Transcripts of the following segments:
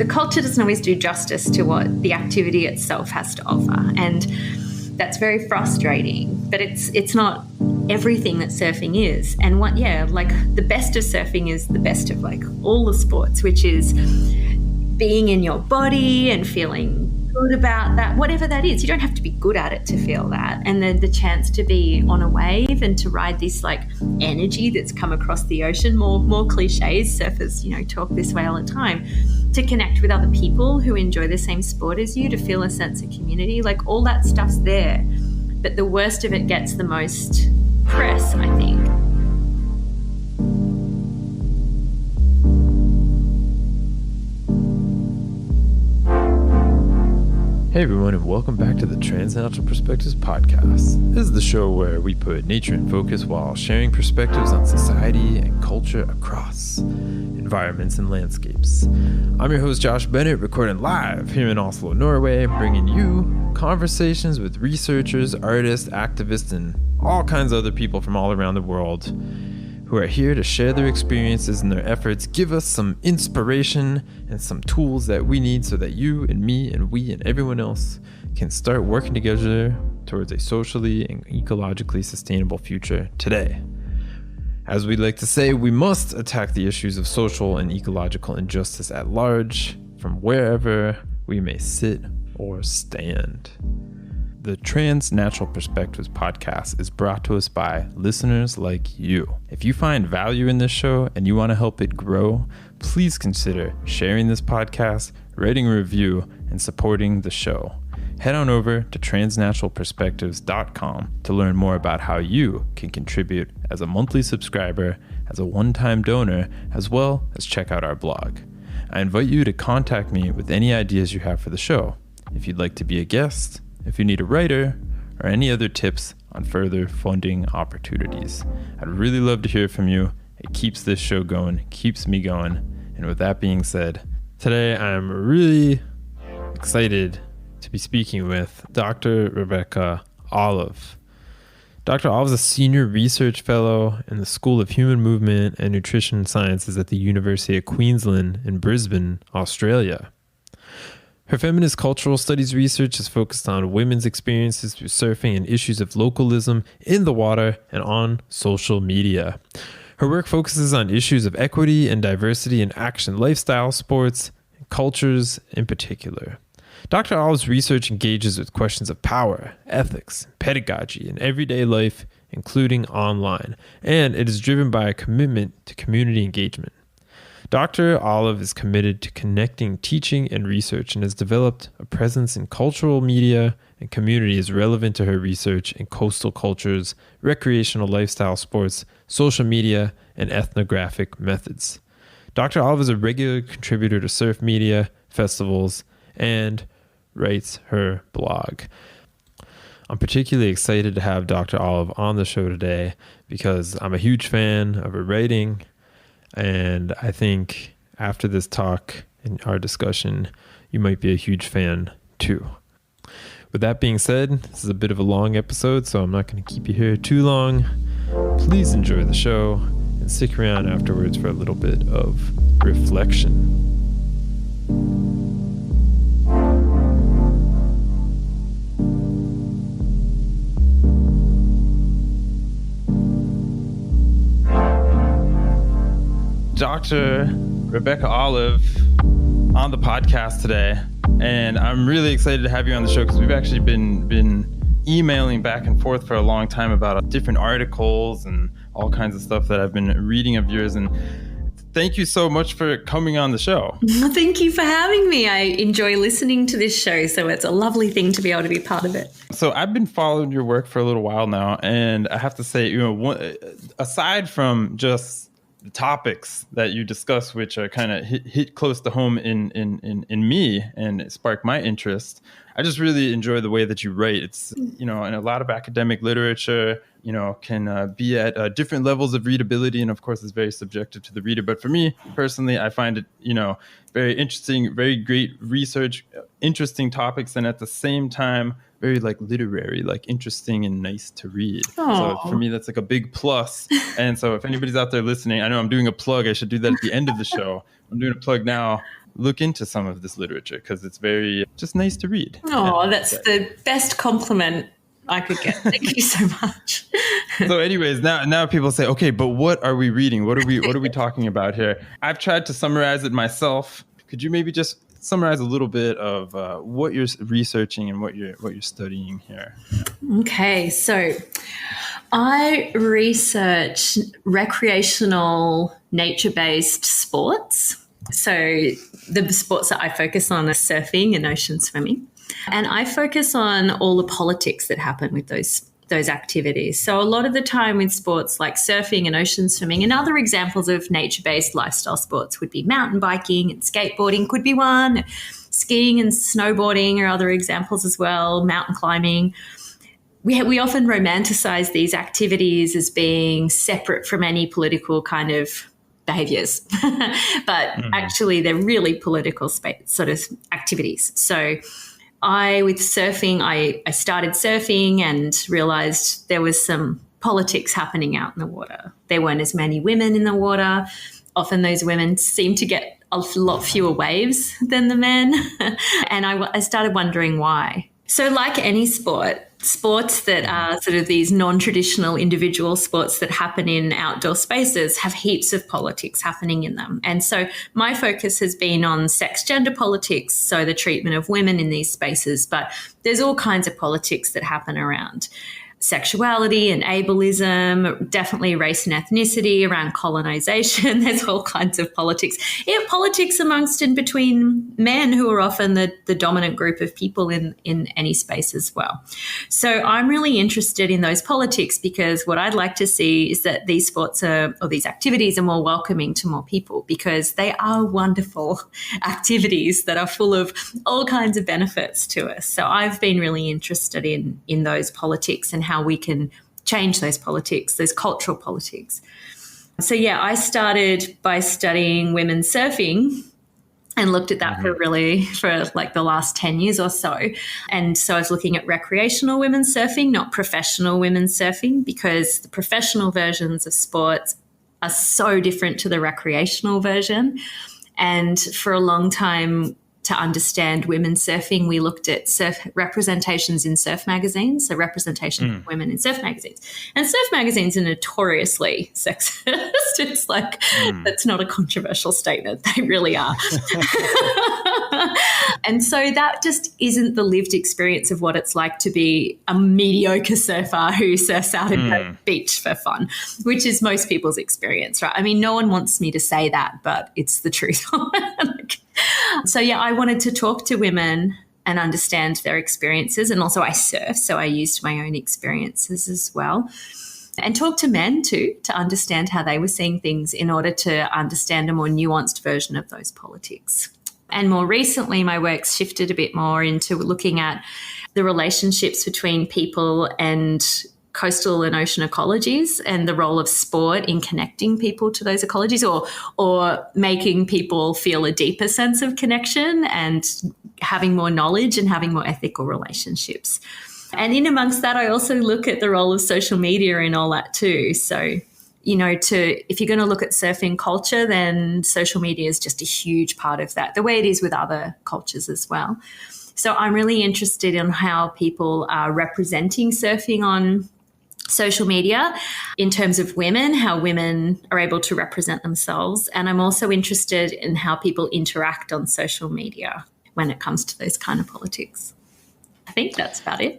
the culture doesn't always do justice to what the activity itself has to offer. And that's very frustrating, but it's not everything that surfing is. And like the best of surfing is the best of like all the sports, which is being in your body and feeling good about that, whatever that is. You don't have to be good at it to feel that. And the chance to be on a wave and to ride this like energy that's come across the ocean, more cliches, surfers, talk this way all the time, to connect with other people who enjoy the same sport as you, to feel a sense of community, like all that stuff's there. But the worst of it gets the most press, I think. Hey everyone, and welcome back to the Transnatural Perspectives podcast. This is the show where we put nature in focus while sharing perspectives on society and culture across environments and landscapes. I'm your host Josh Bennett, recording live here in Oslo, Norway, bringing you conversations with researchers, artists, activists, and all kinds of other people from all around the world who are here to share their experiences and their efforts, give us some inspiration and some tools that we need so that you and me and we and everyone else can start working together towards a socially and ecologically sustainable future today. As we like to say, we must attack the issues of social and ecological injustice at large, from wherever we may sit or stand. The Transnatural Perspectives podcast is brought to us by listeners like you. If you find value in this show and you want to help it grow, please consider sharing this podcast, writing a review, and supporting the show. Head on over to transnaturalperspectives.com to learn more about how you can contribute as a monthly subscriber, as a one-time donor, as well as check out our blog. I invite you to contact me with any ideas you have for the show. If you'd like to be a guest, if you need a writer, or any other tips on further funding opportunities. I'd really love to hear from you. It keeps this show going, keeps me going. And with that being said, today I'm really excited to be speaking with Dr. Rebecca Olive. Dr. Olive is a senior research fellow in the School of Human Movement and Nutrition Sciences at the University of Queensland in Brisbane, Australia. Her feminist cultural studies research is focused on women's experiences through surfing and issues of localism in the water and on social media. Her work focuses on issues of equity and diversity in action lifestyle, sports, and cultures in particular. Dr. Olive's research engages with questions of power, ethics, pedagogy, and everyday life, including online, and it is driven by a commitment to community engagement. Dr. Olive is committed to connecting teaching and research and has developed a presence in cultural media and communities relevant to her research in coastal cultures, recreational lifestyle sports, social media, and ethnographic methods. Dr. Olive is a regular contributor to surf media, festivals, and writes her blog. I'm particularly excited to have Dr. Olive on the show today because I'm a huge fan of her writing. And I think after this talk and our discussion, you might be a huge fan too. With that being said, this is a bit of a long episode, so I'm not going to keep you here too long. Please enjoy the show and stick around afterwards for a little bit of reflection. Dr. Rebecca Olive on the podcast today, and I'm really excited to have you on the show because we've actually been emailing back and forth for a long time about different articles and all kinds of stuff that I've been reading of yours, and thank you so much for coming on the show. Thank you for having me. I enjoy listening to this show, so it's a lovely thing to be able to be part of it. So I've been following your work for a little while now, and I have to say, aside from just the topics that you discuss, which are kind of hit close to home in me and spark my interest, I just really enjoy the way that you write. It's, in a lot of academic literature, can be at different levels of readability. And of course, it's very subjective to the reader. But for me personally, I find it, very interesting, very great research, interesting topics. And at the same time, very literary, interesting and nice to read. Aww. So for me, that's a big plus. And so if anybody's out there listening, I know I'm doing a plug. I should do that at the end of the show. I'm doing a plug now. look into some of this literature because it's very just nice to read. Oh, that's the best compliment I could get. Thank you so much. So anyways, now people say, okay, but what are we reading? What are we talking about here? I've tried to summarize it myself. Could you maybe just summarize a little bit of what you're researching and what you're studying here? Okay, so I research recreational nature-based sports. So the sports that I focus on are surfing and ocean swimming. And I focus on all the politics that happen with those activities. So a lot of the time with sports like surfing and ocean swimming, and other examples of nature-based lifestyle sports would be mountain biking and skateboarding could be one, skiing and snowboarding are other examples as well, mountain climbing. We often romanticize these activities as being separate from any political kind of behaviors, but actually they're really political sort of activities. So with surfing, I started surfing and realized there was some politics happening out in the water. There weren't as many women in the water. Often those women seem to get a lot fewer waves than the men. And I started wondering why. So like any sports that are sort of these non-traditional individual sports that happen in outdoor spaces have heaps of politics happening in them. And so my focus has been on sex gender politics, so the treatment of women in these spaces, but there's all kinds of politics that happen around sexuality and ableism, definitely race and ethnicity, around colonization. There's all kinds of politics. Yeah, politics amongst and between men, who are often the dominant group of people in any space as well. So I'm really interested in those politics because what I'd like to see is that these sports or these activities are more welcoming to more people, because they are wonderful activities that are full of all kinds of benefits to us. So I've been really interested in those politics and how we can change those politics, those cultural politics. So yeah, I started by studying women's surfing and looked at that for like the last 10 years or so. And so I was looking at recreational women's surfing, not professional women's surfing, because the professional versions of sports are so different to the recreational version. And for a long time, to understand women's surfing, we looked at surf representations in surf magazines, so representation of women in surf magazines. And surf magazines are notoriously sexist. It's like, that's not a controversial statement. They really are. And so that just isn't the lived experience of what it's like to be a mediocre surfer who surfs out in the beach for fun, which is most people's experience, right? I mean, no one wants me to say that, but it's the truth. So yeah, I wanted to talk to women and understand their experiences. And also I surf, so I used my own experiences as well. And talk to men too, to understand how they were seeing things in order to understand a more nuanced version of those politics. And more recently, my work's shifted a bit more into looking at the relationships between people and coastal and ocean ecologies, and the role of sport in connecting people to those ecologies, or making people feel a deeper sense of connection and having more knowledge and having more ethical relationships. And in amongst that, I also look at the role of social media in all that too. So, you know, if you're going to look at surfing culture, then social media is just a huge part of that, the way it is with other cultures as well. So I'm really interested in how people are representing surfing on social media in terms of women, how women are able to represent themselves. And I'm also interested in how people interact on social media when it comes to those kind of politics. I think that's about it.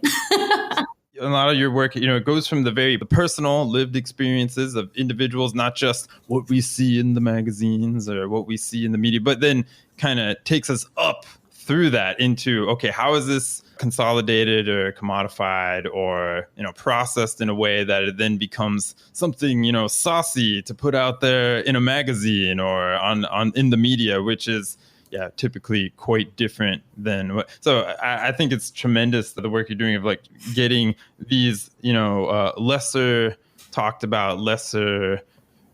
A lot of your work, you know, it goes from the very personal lived experiences of individuals, not just what we see in the magazines or what we see in the media, but then kind of takes us up through that into, okay, how is this consolidated or commodified or, you know, processed in a way that it then becomes something, you know, saucy to put out there in a magazine or on in the media, which is, yeah, typically quite different than what. So I think it's tremendous, the work you're doing of like getting these, you know, lesser talked about, lesser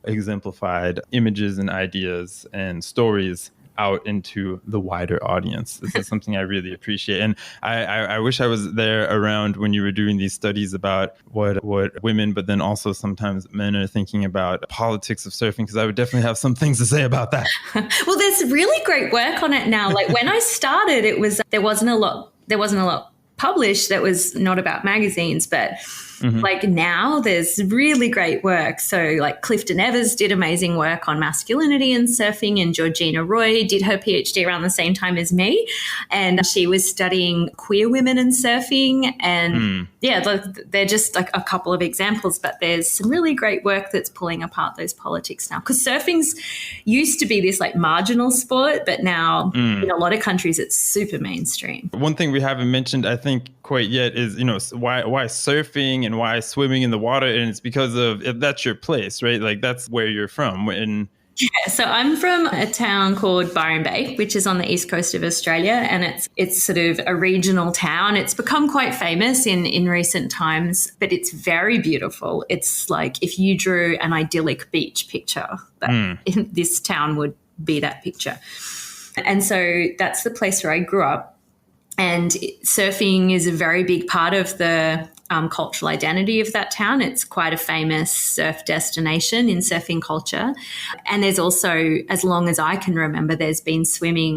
exemplified images and ideas and stories out into the wider audience. This is something I really appreciate. And I wish I was there around when you were doing these studies about what women, but then also sometimes men are thinking about politics of surfing, because I would definitely have some things to say about that. Well, there's really great work on it now. Like when I started, there wasn't a lot published that was not about magazines, but like now there's really great work. So like Clifton Evers did amazing work on masculinity and surfing, and Georgina Roy did her PhD around the same time as me, and she was studying queer women and surfing. And they're just like a couple of examples, but there's some really great work that's pulling apart those politics now, because surfing's used to be this like marginal sport, but now in a lot of countries it's super mainstream. One thing we haven't mentioned, I think, quite yet is, why surfing and why swimming in the water. And it's because of that's your place, right? Like that's where you're from. Yeah, so I'm from a town called Byron Bay, which is on the east coast of Australia, and it's sort of a regional town. It's become quite famous in recent times, but it's very beautiful. It's like if you drew an idyllic beach picture, this town would be that picture. And so that's the place where I grew up. And surfing is a very big part of the cultural identity of that town. It's quite a famous surf destination in surfing culture. And there's also, as long as I can remember, there's been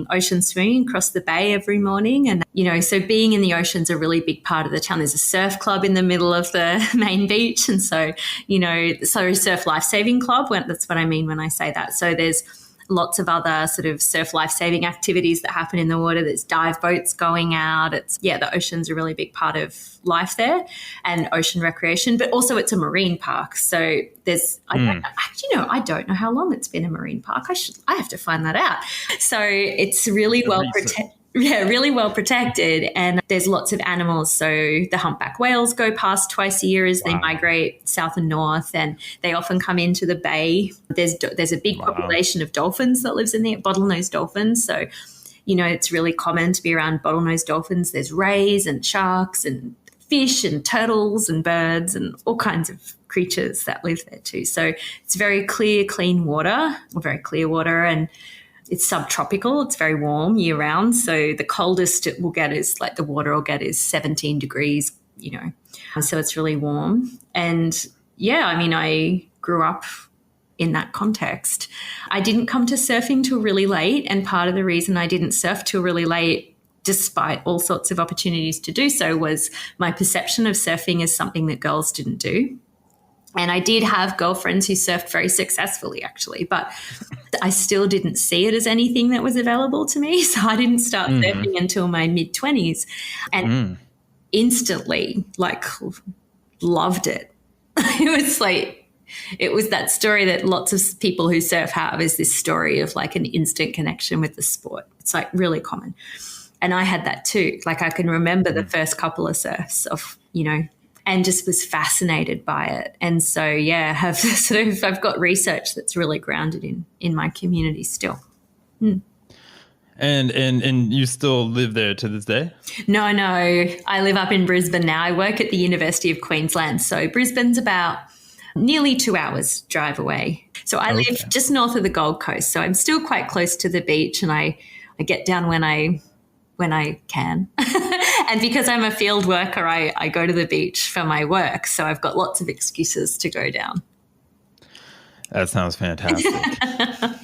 ocean swimming across the bay every morning. And, so being in the ocean's a really big part of the town. There's a surf club in the middle of the main beach. And so, Surf Lifesaving Club, that's what I mean when I say that. So there's lots of other sort of surf life-saving activities that happen in the water. There's dive boats going out. The ocean's a really big part of life there, and ocean recreation, but also it's a marine park. So I don't know how long it's been a marine park. I have to find that out. So it's really well protected. Yeah, really well protected, and there's lots of animals. So the humpback whales go past twice a year as they migrate south and north, and they often come into the bay. There's a big population of dolphins that lives in there, bottlenose dolphins. So, it's really common to be around bottlenose dolphins. There's rays and sharks and fish and turtles and birds and all kinds of creatures that live there too. So it's very clear, clean water, or very clear water, and it's subtropical. It's very warm year round. So the coldest it will get is the water will get is 17 degrees, So it's really warm. And I grew up in that context. I didn't come to surfing till really late. And part of the reason I didn't surf till really late, despite all sorts of opportunities to do so, was my perception of surfing as something that girls didn't do. And I did have girlfriends who surfed very successfully, actually, but I still didn't see it as anything that was available to me. So I didn't start surfing until my mid-20s, and instantly, loved it. It was that story that lots of people who surf have, is this story of an instant connection with the sport. It's really common. And I had that too. I can remember the first couple of surfs of, and just was fascinated by it. And so, I've got research that's really grounded in my community still. And you still live there to this day? No. I live up in Brisbane now. I work at the University of Queensland. So Brisbane's about nearly 2 hours drive away. So I live just north of the Gold Coast. So I'm still quite close to the beach, and I get down when I can. And because I'm a field worker, I go to the beach for my work. So I've got lots of excuses to go down. That sounds fantastic.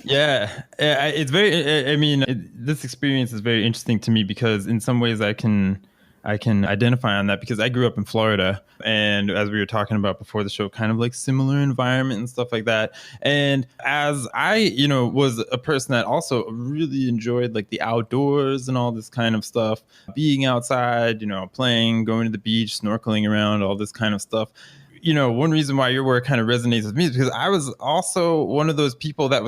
Yeah. It's this experience is very interesting to me, because in some ways I can identify on that, because I grew up in Florida, and as we were talking about before the show, kind of similar environment and stuff like that. And as I, was a person that also really enjoyed the outdoors and all this kind of stuff, being outside, playing, going to the beach, snorkeling around, all this kind of stuff. One reason why your work kind of resonates with me is because I was also one of those people that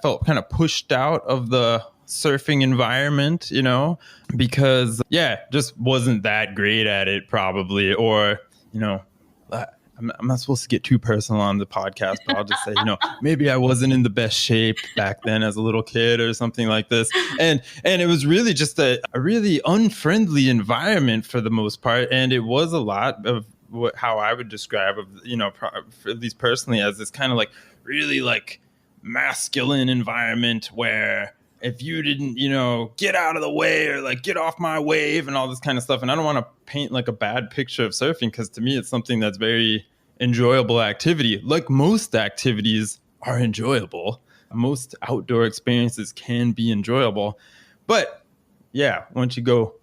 felt kind of pushed out of the surfing environment, because just wasn't that great at it probably, or I'm not supposed to get too personal on the podcast, but I'll just say, maybe I wasn't in the best shape back then as a little kid or something like this, and it was really just a really unfriendly environment for the most part, and it was a lot of how I would describe at least personally, as this kind of really masculine environment where if you didn't, you know, get out of the way or like get off my wave and all this kind of stuff. And I don't want to paint like a bad picture of surfing, because to me, it's something that's very enjoyable activity. Like most activities are enjoyable. Most outdoor experiences can be enjoyable. But yeah, once you go,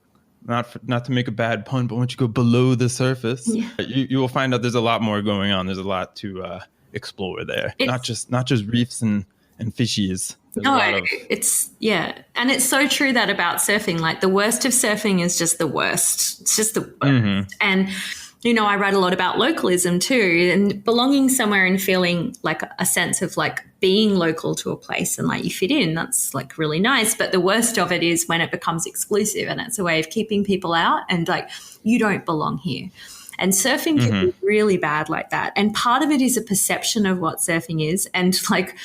not to make a bad pun, but once you go below the surface, you will find out there's a lot more going on. There's a lot to explore there. Not just reefs and fishies. And it's so true that about surfing, like the worst of surfing is just the worst. It's just the worst. Mm-hmm. And, you know, I write a lot about localism too, and belonging somewhere and feeling like a sense of like being local to a place and like you fit in. That's like really nice. But the worst of it is when it becomes exclusive and it's a way of keeping people out and like, you don't belong here. And surfing can be really bad like that. And part of it is a perception of what surfing is. And like,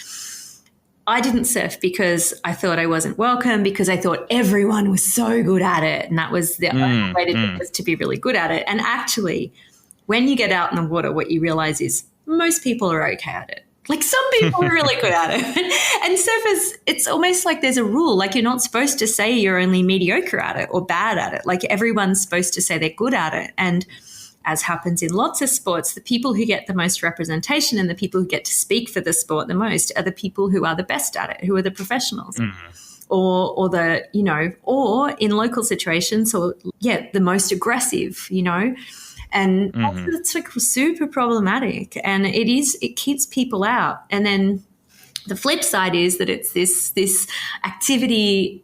I didn't surf because I thought I wasn't welcome, because I thought everyone was so good at it. And that was the only way to do it, was to be really good at it. And actually, when you get out in the water, what you realize is most people are okay at it. Like some people are really good at it. And surfers, it's almost like there's a rule. Like you're not supposed to say you're only mediocre at it or bad at it. Like everyone's supposed to say they're good at it. And as happens in lots of sports, the people who get the most representation and the people who get to speak for the sport the most are the people who are the best at it, who are the professionals. Or the, you know, or in local situations, or the most aggressive, you know. And it's like super problematic, and it keeps people out. And then the flip side is that it's this activity.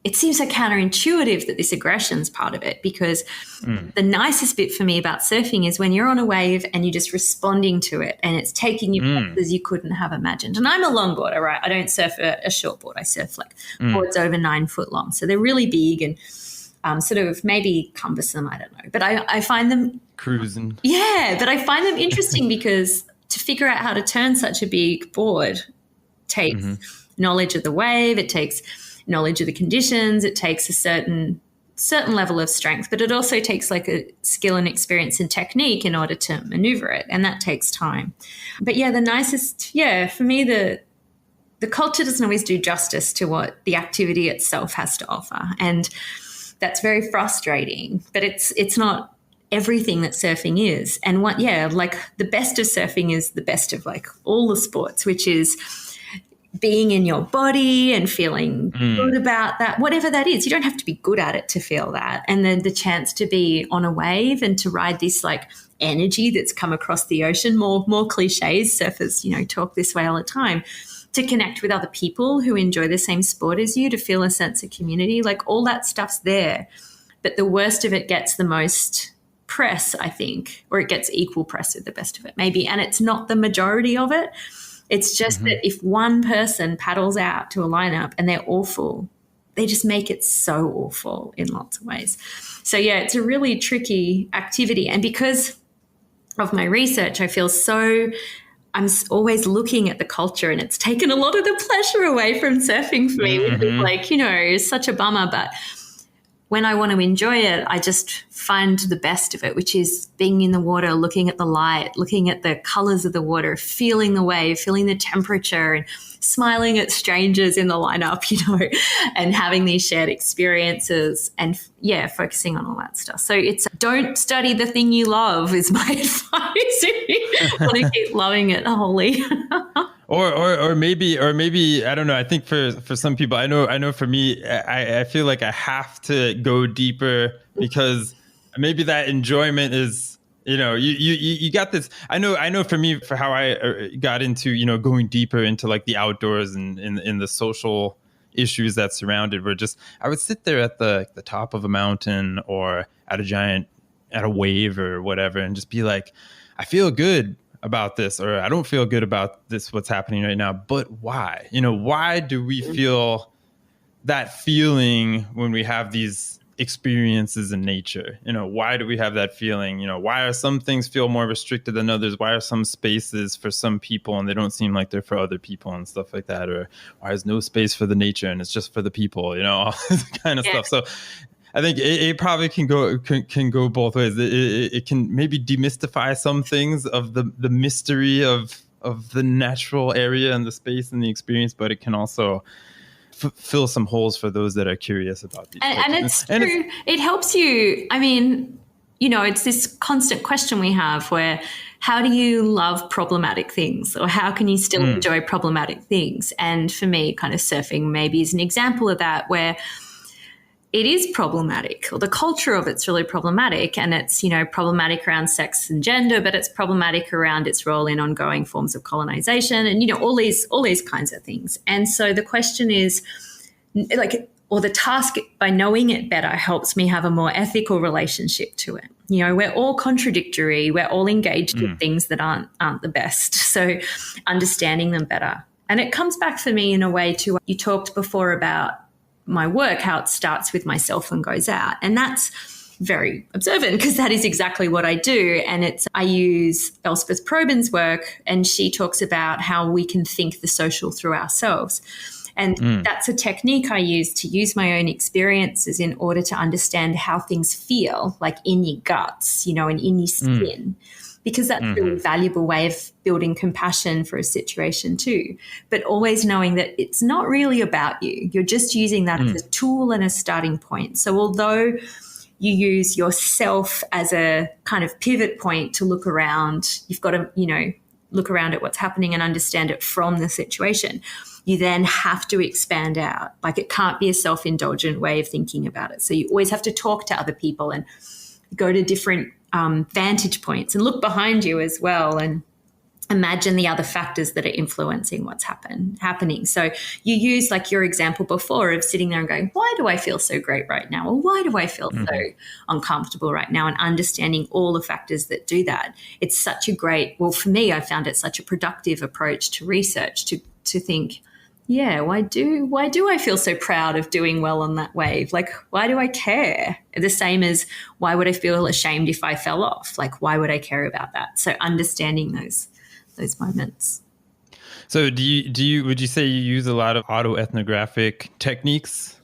It seems so counterintuitive that this aggression is part of it, because the nicest bit for me about surfing is when you're on a wave and you're just responding to it and it's taking you places you couldn't have imagined. And I'm a longboarder, right? I don't surf a shortboard. I surf like boards over 9 foot long. So they're really big and sort of maybe cumbersome, I don't know. But I find them cruising. Yeah, but I find them interesting because to figure out how to turn such a big board takes knowledge of the wave, it takes knowledge of the conditions, it takes a certain level of strength, but it also takes like a skill and experience and technique in order to maneuver it, and that takes time. But for me, the culture doesn't always do justice to what the activity itself has to offer, and that's very frustrating. But it's not everything that surfing is. And like the best of surfing is the best of like all the sports, which is being in your body and feeling good about that, whatever that is. You don't have to be good at it to feel that. And then the chance to be on a wave and to ride this like energy that's come across the ocean, more cliches, surfers, you know, talk this way all the time, to connect with other people who enjoy the same sport as you, to feel a sense of community, like all that stuff's there. But the worst of it gets the most press, I think, or it gets equal press with the best of it maybe. And it's not the majority of it. It's just that if one person paddles out to a lineup and they're awful, they just make it so awful in lots of ways. So, it's a really tricky activity. And because of my research, I feel I'm always looking at the culture, and it's taken a lot of the pleasure away from surfing for me, which is like, you know, it's such a bummer. But when I want to enjoy it, I just find the best of it, which is being in the water, looking at the light, looking at the colors of the water, feeling the wave, feeling the temperature, and smiling at strangers in the lineup, you know, and having these shared experiences and, focusing on all that stuff. So it's don't study the thing you love is my advice if you want to keep loving it wholly. Or maybe I don't know. I think for some people, I know for me, I feel like I have to go deeper, because maybe that enjoyment is, you know, you got this. I know for me, for how I got into, you know, going deeper into like the outdoors and in the social issues that surrounded, were just, I would sit there at the top of a mountain or at a wave or whatever, and just be like, I feel good about this, or I don't feel good about this, what's happening right now, but why? You know, why do we feel that feeling when we have these experiences in nature? You know, why do we have that feeling? You know, why are some things feel more restricted than others? Why are some spaces for some people and they don't seem like they're for other people and stuff like that? Or why is no space for the nature and it's just for the people, you know, all this kind of stuff. So I think it probably can go both ways. It can maybe demystify some things of the mystery of the natural area and the space and the experience, but it can also fill some holes for those that are curious about these. And it's true. It helps you. I mean, it's this constant question we have where how do you love problematic things, or how can you still enjoy problematic things? And for me, kind of surfing maybe is an example of that, where it is problematic, or the culture of it's really problematic, and it's, problematic around sex and gender, but it's problematic around its role in ongoing forms of colonization and, all these kinds of things. And so the question is, or the task, by knowing it better, helps me have a more ethical relationship to it. We're all contradictory. We're all engaged in things that aren't the best. So understanding them better. And it comes back for me in a way to, you talked before about my work, how it starts with myself and goes out. And that's very observant, because that is exactly what I do. And I use Elspeth Probin's work, and she talks about how we can think the social through ourselves. And that's a technique I use my own experiences in order to understand how things feel, like in your guts, and in your skin. Because that's a really valuable way of building compassion for a situation too. But always knowing that it's not really about you. You're just using that as a tool and a starting point. So although you use yourself as a kind of pivot point to look around, you've got to, look around at what's happening and understand it from the situation. You then have to expand out. Like, it can't be a self-indulgent way of thinking about it. So you always have to talk to other people and go to different vantage points and look behind you as well, and imagine the other factors that are influencing what's happening. So you use, like your example before of sitting there and going, why do I feel so great right now? Or why do I feel so uncomfortable right now? And understanding all the factors that do that. It's such a great, well, for me, I found it such a productive approach to research, to think, yeah, why do I feel so proud of doing well on that wave? Like, why do I care? The same as, why would I feel ashamed if I fell off? Like, why would I care about that? So understanding those moments. So would you say you use a lot of autoethnographic techniques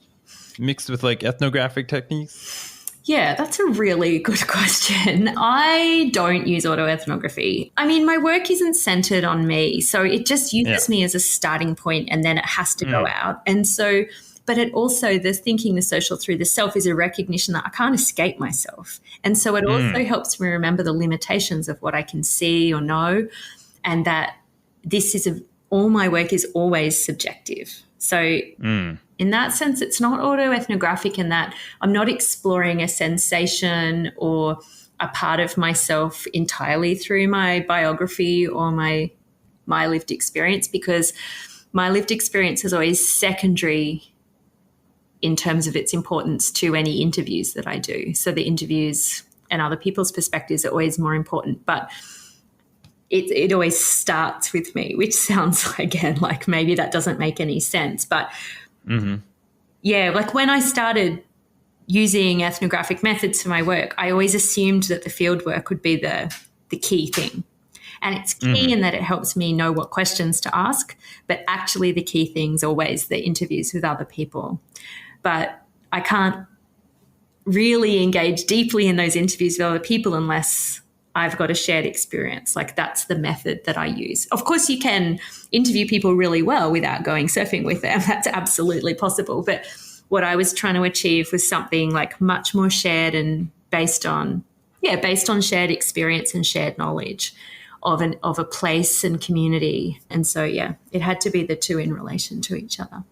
mixed with like ethnographic techniques? Yeah, that's a really good question. I don't use autoethnography. I mean, my work isn't centered on me, so it just uses me as a starting point, and then it has to go out. And so, but it also, the thinking the social through the self is a recognition that I can't escape myself. And so it also helps me remember the limitations of what I can see or know, and that all my work is always subjective. So in that sense, it's not autoethnographic in that I'm not exploring a sensation or a part of myself entirely through my biography or my lived experience, because my lived experience is always secondary in terms of its importance to any interviews that I do. So the interviews and other people's perspectives are always more important, but it always starts with me, which sounds, again, like maybe that doesn't make any sense. But yeah, like when I started using ethnographic methods for my work, I always assumed that the field work would be the key thing. And it's key in that it helps me know what questions to ask, but actually the key thing's always the interviews with other people. But I can't really engage deeply in those interviews with other people unless I've got a shared experience. Like, that's the method that I use. Of course, you can interview people really well without going surfing with them. That's absolutely possible. But what I was trying to achieve was something like much more shared and based on shared experience and shared knowledge of a place and community. And so, yeah, it had to be the two in relation to each other.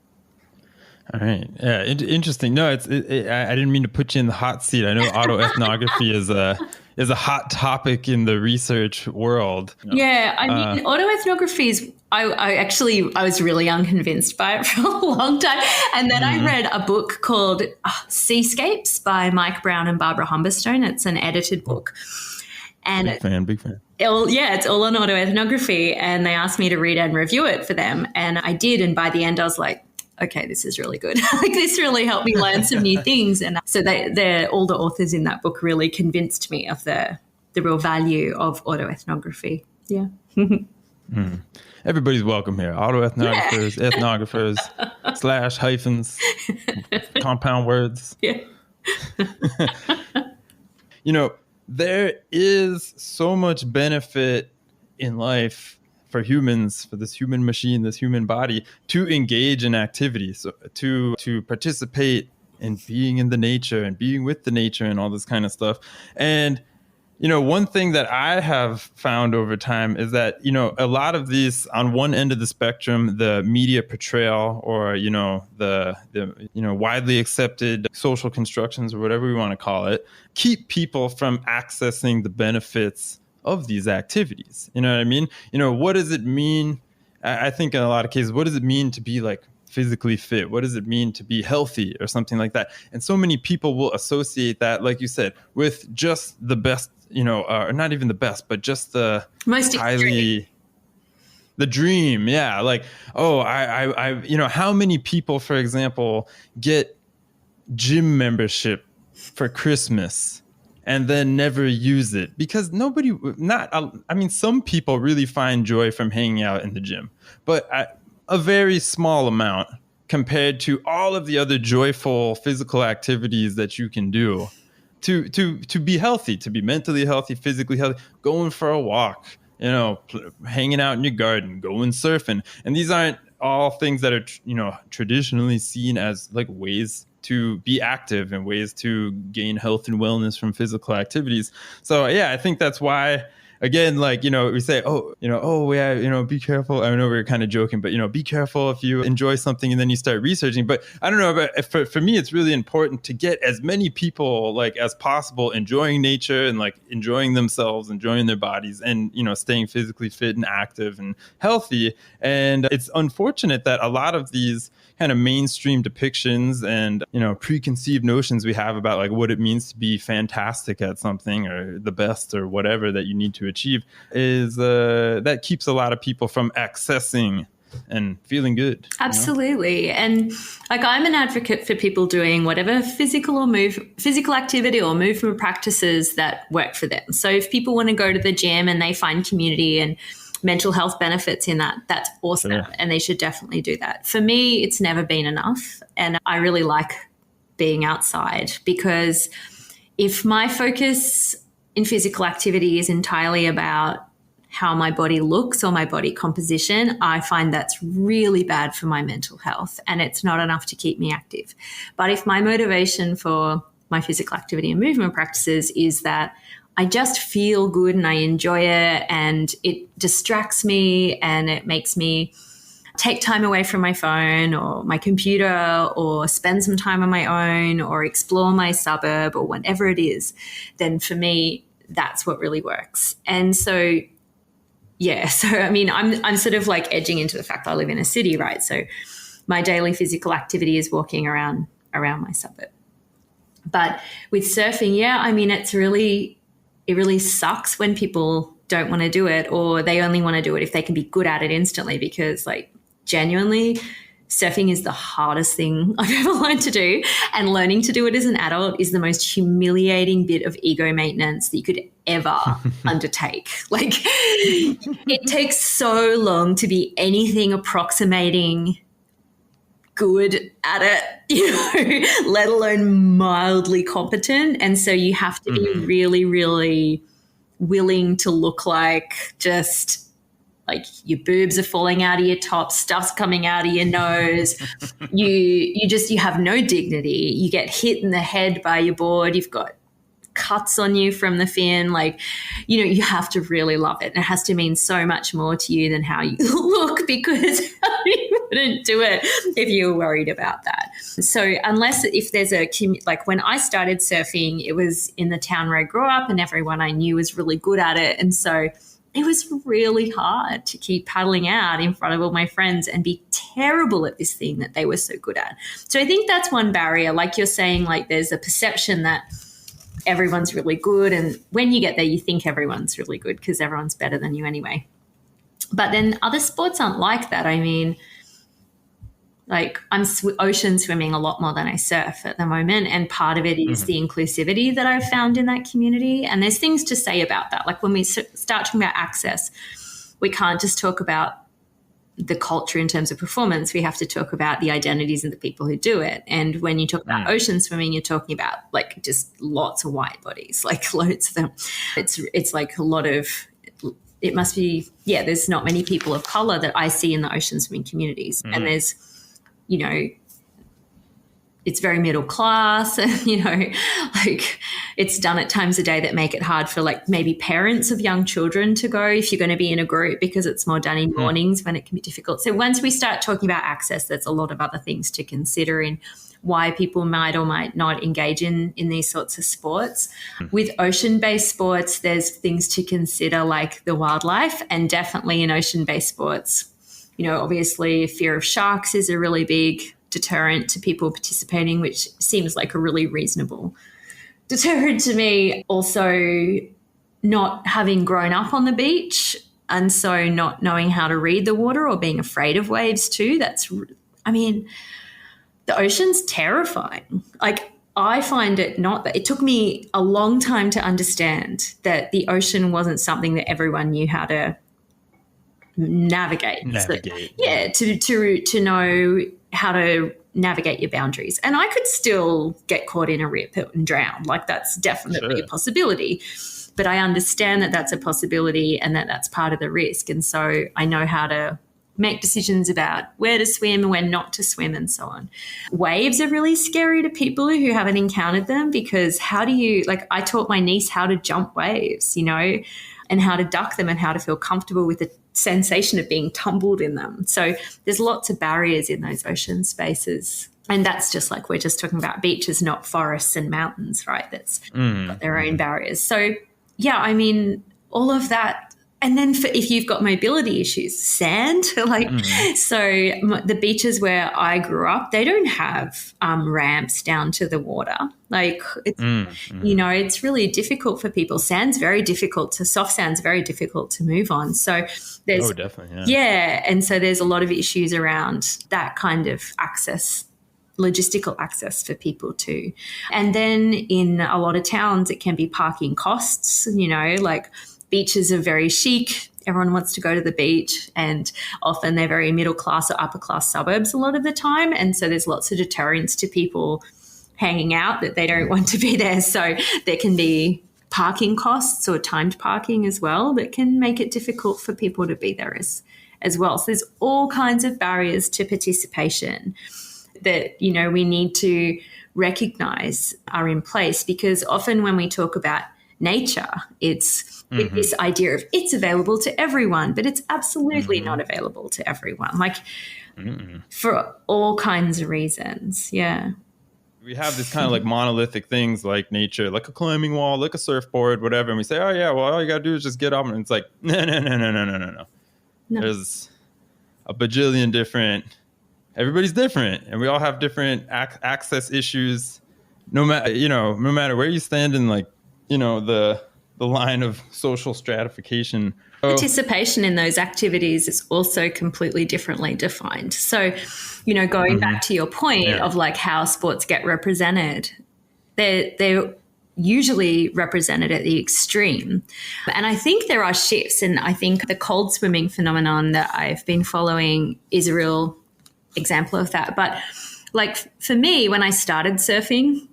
All right. Yeah. Interesting. No, I didn't mean to put you in the hot seat. I know autoethnography is a hot topic in the research world. Yeah. I mean, autoethnography is, I was really unconvinced by it for a long time. And then I read a book called Seascapes by Mike Brown and Barbara Humberstone. It's an edited book. And Big fan. It's all on autoethnography. And they asked me to read and review it for them. And I did. And by the end, I was like, okay, this is really good. Like, this really helped me learn some new things. And so all the authors in that book really convinced me of the real value of autoethnography. Yeah. Everybody's welcome here. Autoethnographers, ethnographers, / hyphens, compound words. Yeah. There is so much benefit in life for humans, for this human machine, this human body, to engage in activity, so to participate in being in the nature and being with the nature and all this kind of stuff. And one thing that I have found over time is that, a lot of these, on one end of the spectrum, the media portrayal or, the widely accepted social constructions or whatever we want to call it, keep people from accessing the benefits of these activities. You know what I mean? What does it mean? I think in a lot of cases, what does it mean to be like physically fit? What does it mean to be healthy or something like that? And so many people will associate that, like you said, with just the best, or not even the best, but just the most extreme. The dream. Yeah. Like, how many people, for example, get gym membership for Christmas and then never use it because some people really find joy from hanging out in the gym, but a very small amount compared to all of the other joyful physical activities that you can do to be healthy, to be mentally healthy, physically healthy, going for a walk, hanging out in your garden, going surfing. And these aren't all things that are, traditionally seen as like ways to be active and ways to gain health and wellness from physical activities. So yeah, I think that's why, again, like, we say, be careful. I know we're kind of joking, but, be careful if you enjoy something and then you start researching. But I don't know, but for me, it's really important to get as many people like as possible enjoying nature and like enjoying themselves, enjoying their bodies and, staying physically fit and active and healthy. And it's unfortunate that a lot of these kind of mainstream depictions and, preconceived notions we have about like what it means to be fantastic at something or the best or whatever that you need to achieve is that keeps a lot of people from accessing and feeling good. Absolutely. And like I'm an advocate for people doing whatever physical activity or movement practices that work for them. So if people want to go to the gym and they find community and mental health benefits in that, that's awesome. Sure. And they should definitely do that. For me, it's never been enough. And I really like being outside because if my focus in physical activity is entirely about how my body looks or my body composition, I find that's really bad for my mental health and it's not enough to keep me active. But if my motivation for my physical activity and movement practices is that I just feel good and I enjoy it and it distracts me and it makes me take time away from my phone or my computer or spend some time on my own or explore my suburb or whatever it is, then for me, that's what really works. And so, yeah, I'm sort of like edging into the fact that I live in a city, right? So my daily physical activity is walking around my suburb. But with surfing, it really sucks when people don't want to do it or they only want to do it if they can be good at it instantly because like genuinely surfing is the hardest thing I've ever learned to do and learning to do it as an adult is the most humiliating bit of ego maintenance that you could ever undertake. Like it takes so long to be anything approximating good at it, let alone mildly competent. And so you have to be really, really willing to look like just like your boobs are falling out of your top, stuff's coming out of your nose. You have no dignity. You get hit in the head by your board. You've got cuts on you from the fin. Like, you have to really love it. And it has to mean so much more to you than how you look because you wouldn't do it if you were worried about that. So if there's like when I started surfing, it was in the town where I grew up and everyone I knew was really good at it. And so it was really hard to keep paddling out in front of all my friends and be terrible at this thing that they were so good at. So I think that's one barrier. Like you're saying, like there's a perception that everyone's really good. And when you get there, you think everyone's really good because everyone's better than you anyway. But then other sports aren't like that. I mean, like I'm ocean swimming a lot more than I surf at the moment. And part of it is the inclusivity that I've found in that community. And there's things to say about that. Like when we start talking about access, we can't just talk about the culture in terms of performance. We have to talk about the identities of the people who do it. And when you talk about ocean swimming, you're talking about like just lots of white bodies, like loads of them. It's like a lot of it must be, there's not many people of color that I see in the ocean swimming communities. And there's, it's very middle class, and, like it's done at times a day that make it hard for like maybe parents of young children to go if you're going to be in a group, because it's more done in mornings when it can be difficult. So once we start talking about access, there's a lot of other things to consider in why people might or might not engage in these sorts of sports. With ocean-based sports, there's things to consider like the wildlife, and definitely in ocean-based sports, obviously fear of sharks is a really big deterrent to people participating, which seems like a really reasonable deterrent to me. Also, not having grown up on the beach, and so not knowing how to read the water or being afraid of waves too. The ocean's terrifying. Like, I find it not that. It took me a long time to understand that the ocean wasn't something that everyone knew how to navigate. So, to know how to navigate your boundaries. And I could still get caught in a rip and drown. Like, that's definitely a possibility. But I understand that that's a possibility and that that's part of the risk. And so I know how to make decisions about where to swim and when not to swim and so on. Waves are really scary to people who haven't encountered them, because I taught my niece how to jump waves, and how to duck them and how to feel comfortable with the sensation of being tumbled in them. So there's lots of barriers in those ocean spaces. And that's just like, we're just talking about beaches, not forests and mountains, right? That's got their own barriers. So all of that. And then if you've got mobility issues, sand, so the beaches where I grew up, they don't have ramps down to the water. Like, it's really difficult for people. Soft sand's very difficult to move on. So there's, definitely. And so there's a lot of issues around that kind of access, logistical access for people too. And then in a lot of towns, it can be parking costs, like, beaches are very chic. Everyone wants to go to the beach, and often they're very middle class or upper class suburbs a lot of the time. And so there's lots of deterrents to people hanging out that they don't want to be there. So there can be parking costs or timed parking as well that can make it difficult for people to be there as well. So there's all kinds of barriers to participation that, we need to recognize are in place, because often when we talk about nature, it's with this idea of it's available to everyone, but it's absolutely not available to everyone, for all kinds of reasons. Yeah. We have this kind of like monolithic things like nature, like a climbing wall, like a surfboard, whatever. And we say, oh yeah, well, all you got to do is just get up. And it's like, no. There's a bajillion different, everybody's different, and we all have different access issues, no matter where you stand in the line of social stratification. Participation in those activities is also completely differently defined. So, going back to your point of like how sports get represented, they're usually represented at the extreme. And I think there are shifts, and I think the cold swimming phenomenon that I've been following is a real example of that. But like for me, when I started surfing,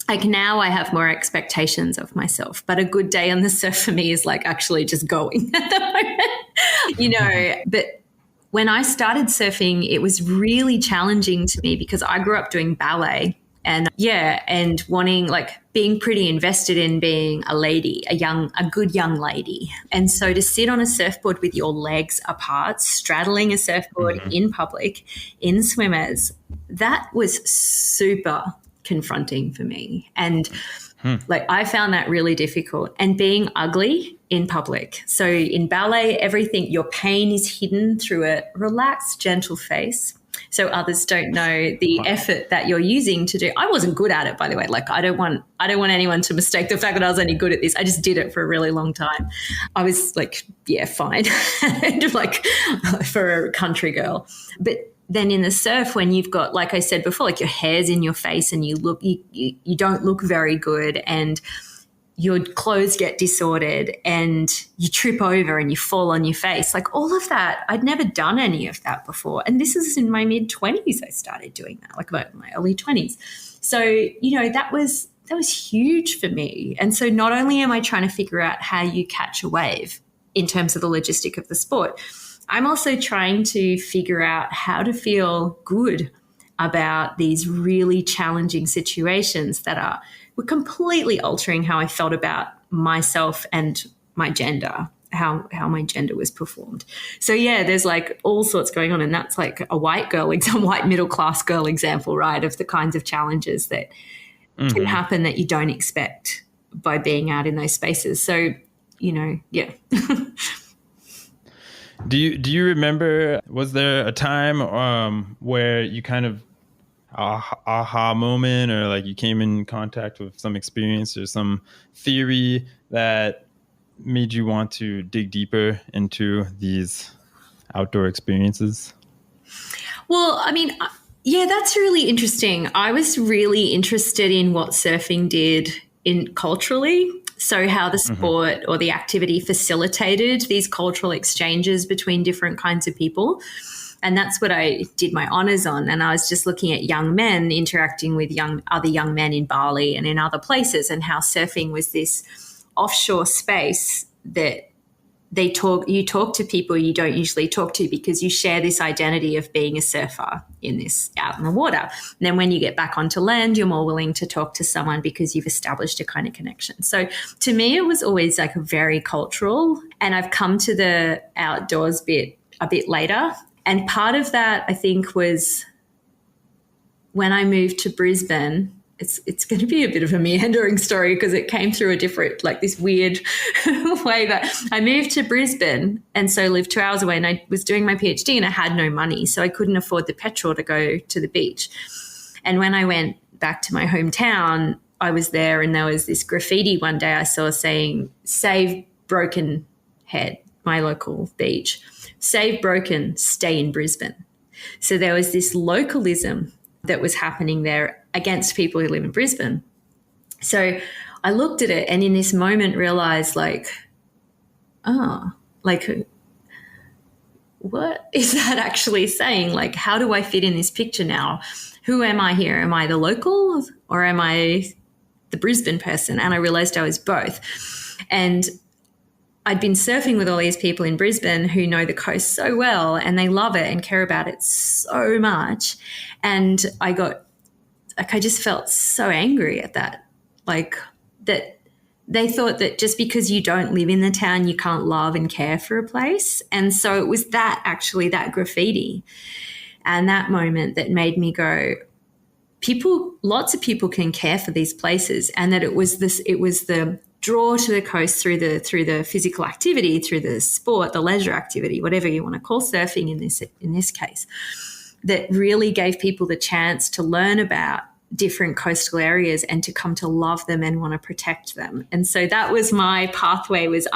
like now I have more expectations of myself, but a good day on the surf for me is like actually just going at the moment, But when I started surfing, it was really challenging to me because I grew up doing ballet and wanting being pretty invested in being a lady, a good young lady. And so to sit on a surfboard with your legs apart, straddling a surfboard in public, in swimmers, that was super confronting for me. And I found that really difficult. And being ugly in public. So in ballet, your pain is hidden through a relaxed, gentle face. So others don't know the effort that you're using to do. I wasn't good at it, by the way. I don't want anyone to mistake the fact that I was any good at this. I just did it for a really long time. I was fine, for a country girl. But then in the surf, when you've got, like I said before, your hair's in your face and you don't look very good, and your clothes get disordered and you trip over and you fall on your face. All of that, I'd never done any of that before. And this is in my mid-20s I started doing that, about my early 20s. So, that was huge for me. And so not only am I trying to figure out how you catch a wave, in terms of the logistic of the sport. I'm also trying to figure out how to feel good about these really challenging situations that were completely altering how I felt about myself and my gender, how my gender was performed. So yeah, there's like all sorts going on, and that's like a white middle class girl example, right, of the kinds of challenges that can happen that you don't expect by being out in those spaces. So, yeah. Do you remember, was there a time where you kind of aha moment, or like you came in contact with some experience or some theory that made you want to dig deeper into these outdoor experiences? Well, I mean, yeah, that's really interesting. I was really interested in what surfing did culturally. So how the sport or the activity facilitated these cultural exchanges between different kinds of people. And that's what I did my honours on. And I was just looking at young men interacting with other young men in Bali and in other places, and how surfing was this offshore space that you talk to people you don't usually talk to, because you share this identity of being a surfer out in the water. And then when you get back onto land, you're more willing to talk to someone because you've established a kind of connection. So to me, it was always like a very cultural, and I've come to the outdoors bit a bit later. And part of that, I think, was when I moved to Brisbane. It's going to be a bit of a meandering story because it came through a different, like this weird way. But I moved to Brisbane and so lived 2 hours away, and I was doing my PhD and I had no money. So I couldn't afford the petrol to go to the beach. And when I went back to my hometown, I was there and there was this graffiti one day I saw saying, "Save Broken Head," my local beach. "Save Broken, stay in Brisbane." So there was this localism that was happening there against people who live in Brisbane. So I looked at it and in this moment realized what is that actually saying? Like, how do I fit in this picture now? Who am I here? Am I the local or am I the Brisbane person? And I realized I was both. And I'd been surfing with all these people in Brisbane who know the coast so well, and they love it and care about it so much. And I just felt so angry at that, like that they thought that just because you don't live in the town, you can't love and care for a place. And so it was that graffiti and that moment that made me go, lots of people can care for these places, and that it was the draw to the coast through the physical activity, through the sport, the leisure activity, whatever you want to call surfing in this case, that really gave people the chance to learn about different coastal areas and to come to love them and want to protect them. And so that was my pathway, was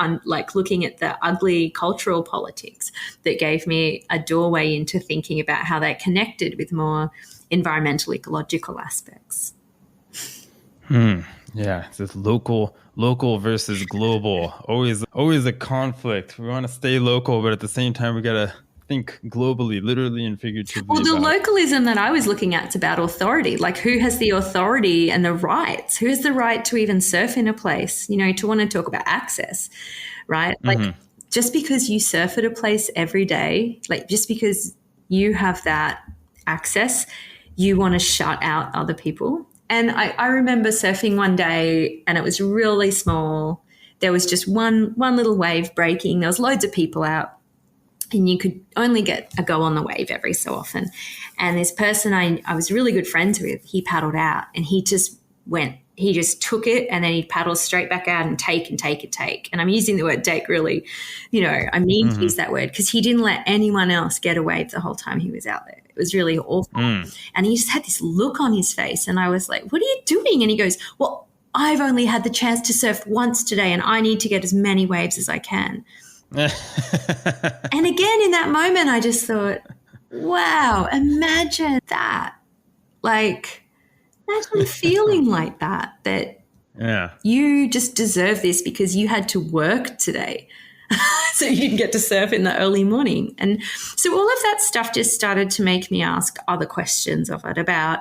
looking at the ugly cultural politics that gave me a doorway into thinking about how they connected with more environmental ecological aspects. Yeah, it's this local versus global. Always a conflict. We want to stay local, but at the same time, we got to think globally, literally and figuratively. Well, the localism that I was looking at is about authority. Like, who has the authority and the rights? Who has the right to even surf in a place? To want to talk about access, right? Like, just because you surf at a place every day, like just because you have that access, you want to shut out other people. And I remember surfing one day and it was really small. There was just one little wave breaking. There was loads of people out and you could only get a go on the wave every so often. And this person I was really good friends with, he paddled out and he just took it and then he'd paddle straight back out and take. And I'm using the word take really, I mean to use that word because he didn't let anyone else get a wave the whole time he was out there. It was really awful. And he just had this look on his face and I was like, what are you doing? And he goes, well, I've only had the chance to surf once today and I need to get as many waves as I can. And again, in that moment, I just thought, wow, imagine that. Like, imagine feeling like that you just deserve this because you had to work today. So you didn't get to surf in the early morning. And so all of that stuff just started to make me ask other questions of it about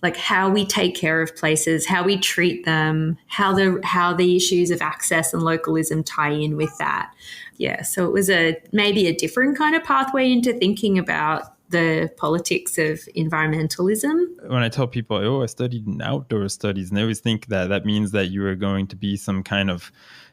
like how we take care of places, how we treat them, how the issues of access and localism tie in with that. Yeah, so it was maybe a different kind of pathway into thinking about the politics of environmentalism. When I tell people, oh, I studied in outdoor studies, and they always think that means that you are going to be some kind of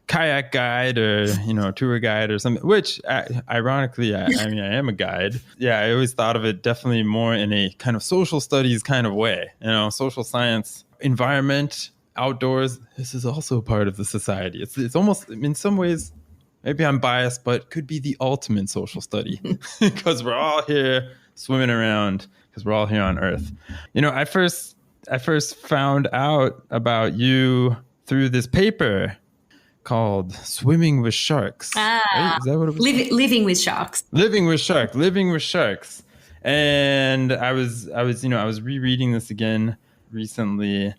kayak guide or, tour guide or something, which ironically, I mean, I am a guide. Yeah, I always thought of it definitely more in a kind of social studies kind of way, social science, environment, outdoors. This is also part of the society. It's almost, in some ways, maybe I'm biased, but could be the ultimate social study because we're all here swimming around because we're all here on Earth. I first found out about you through this paper called Swimming with Sharks. Right? Is that what it was? Living with Sharks. Living with Sharks. And I was rereading this again recently,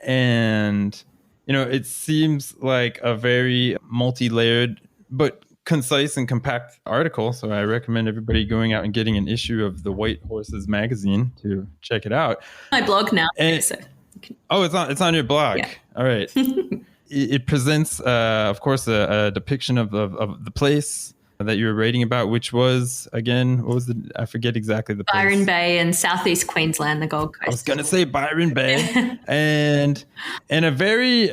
and it seems like a very multi-layered but concise and compact article. So I recommend everybody going out and getting an issue of the White Horses magazine to check it out. My blog now. Oh, it's on your blog. Yeah. All right. It presents, of course, a depiction of the place that you were writing about, which was, again, what was I forget exactly the place. Byron Bay in southeast Queensland, the Gold Coast. I was going to say Byron Bay. and a very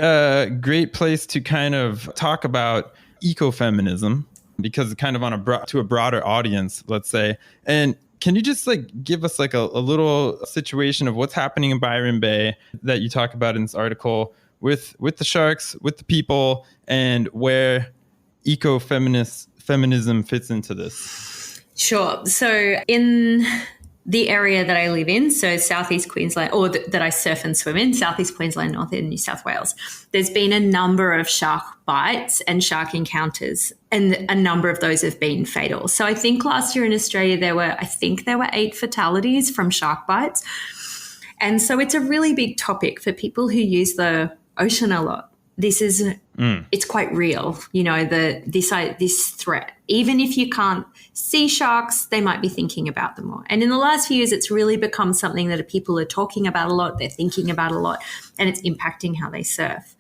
great place to kind of talk about ecofeminism, because it's kind of to a broader audience, let's say. And can you just give us a little situation of what's happening in Byron Bay that you talk about in this article with the sharks, with the people, and where feminism fits into this? Sure. So in the area that I live in, so southeast Queensland, or that I surf and swim in, southeast Queensland, northern New South Wales, there's been a number of shark bites and shark encounters, and a number of those have been fatal. So I think last year in Australia, there were 8 fatalities from shark bites. And so it's a really big topic for people who use the ocean a lot. This is, it's quite real, this threat. Even if you can't see sharks, they might be thinking about them more. And in the last few years, it's really become something that people are talking about a lot, they're thinking about a lot, and it's impacting how they surf.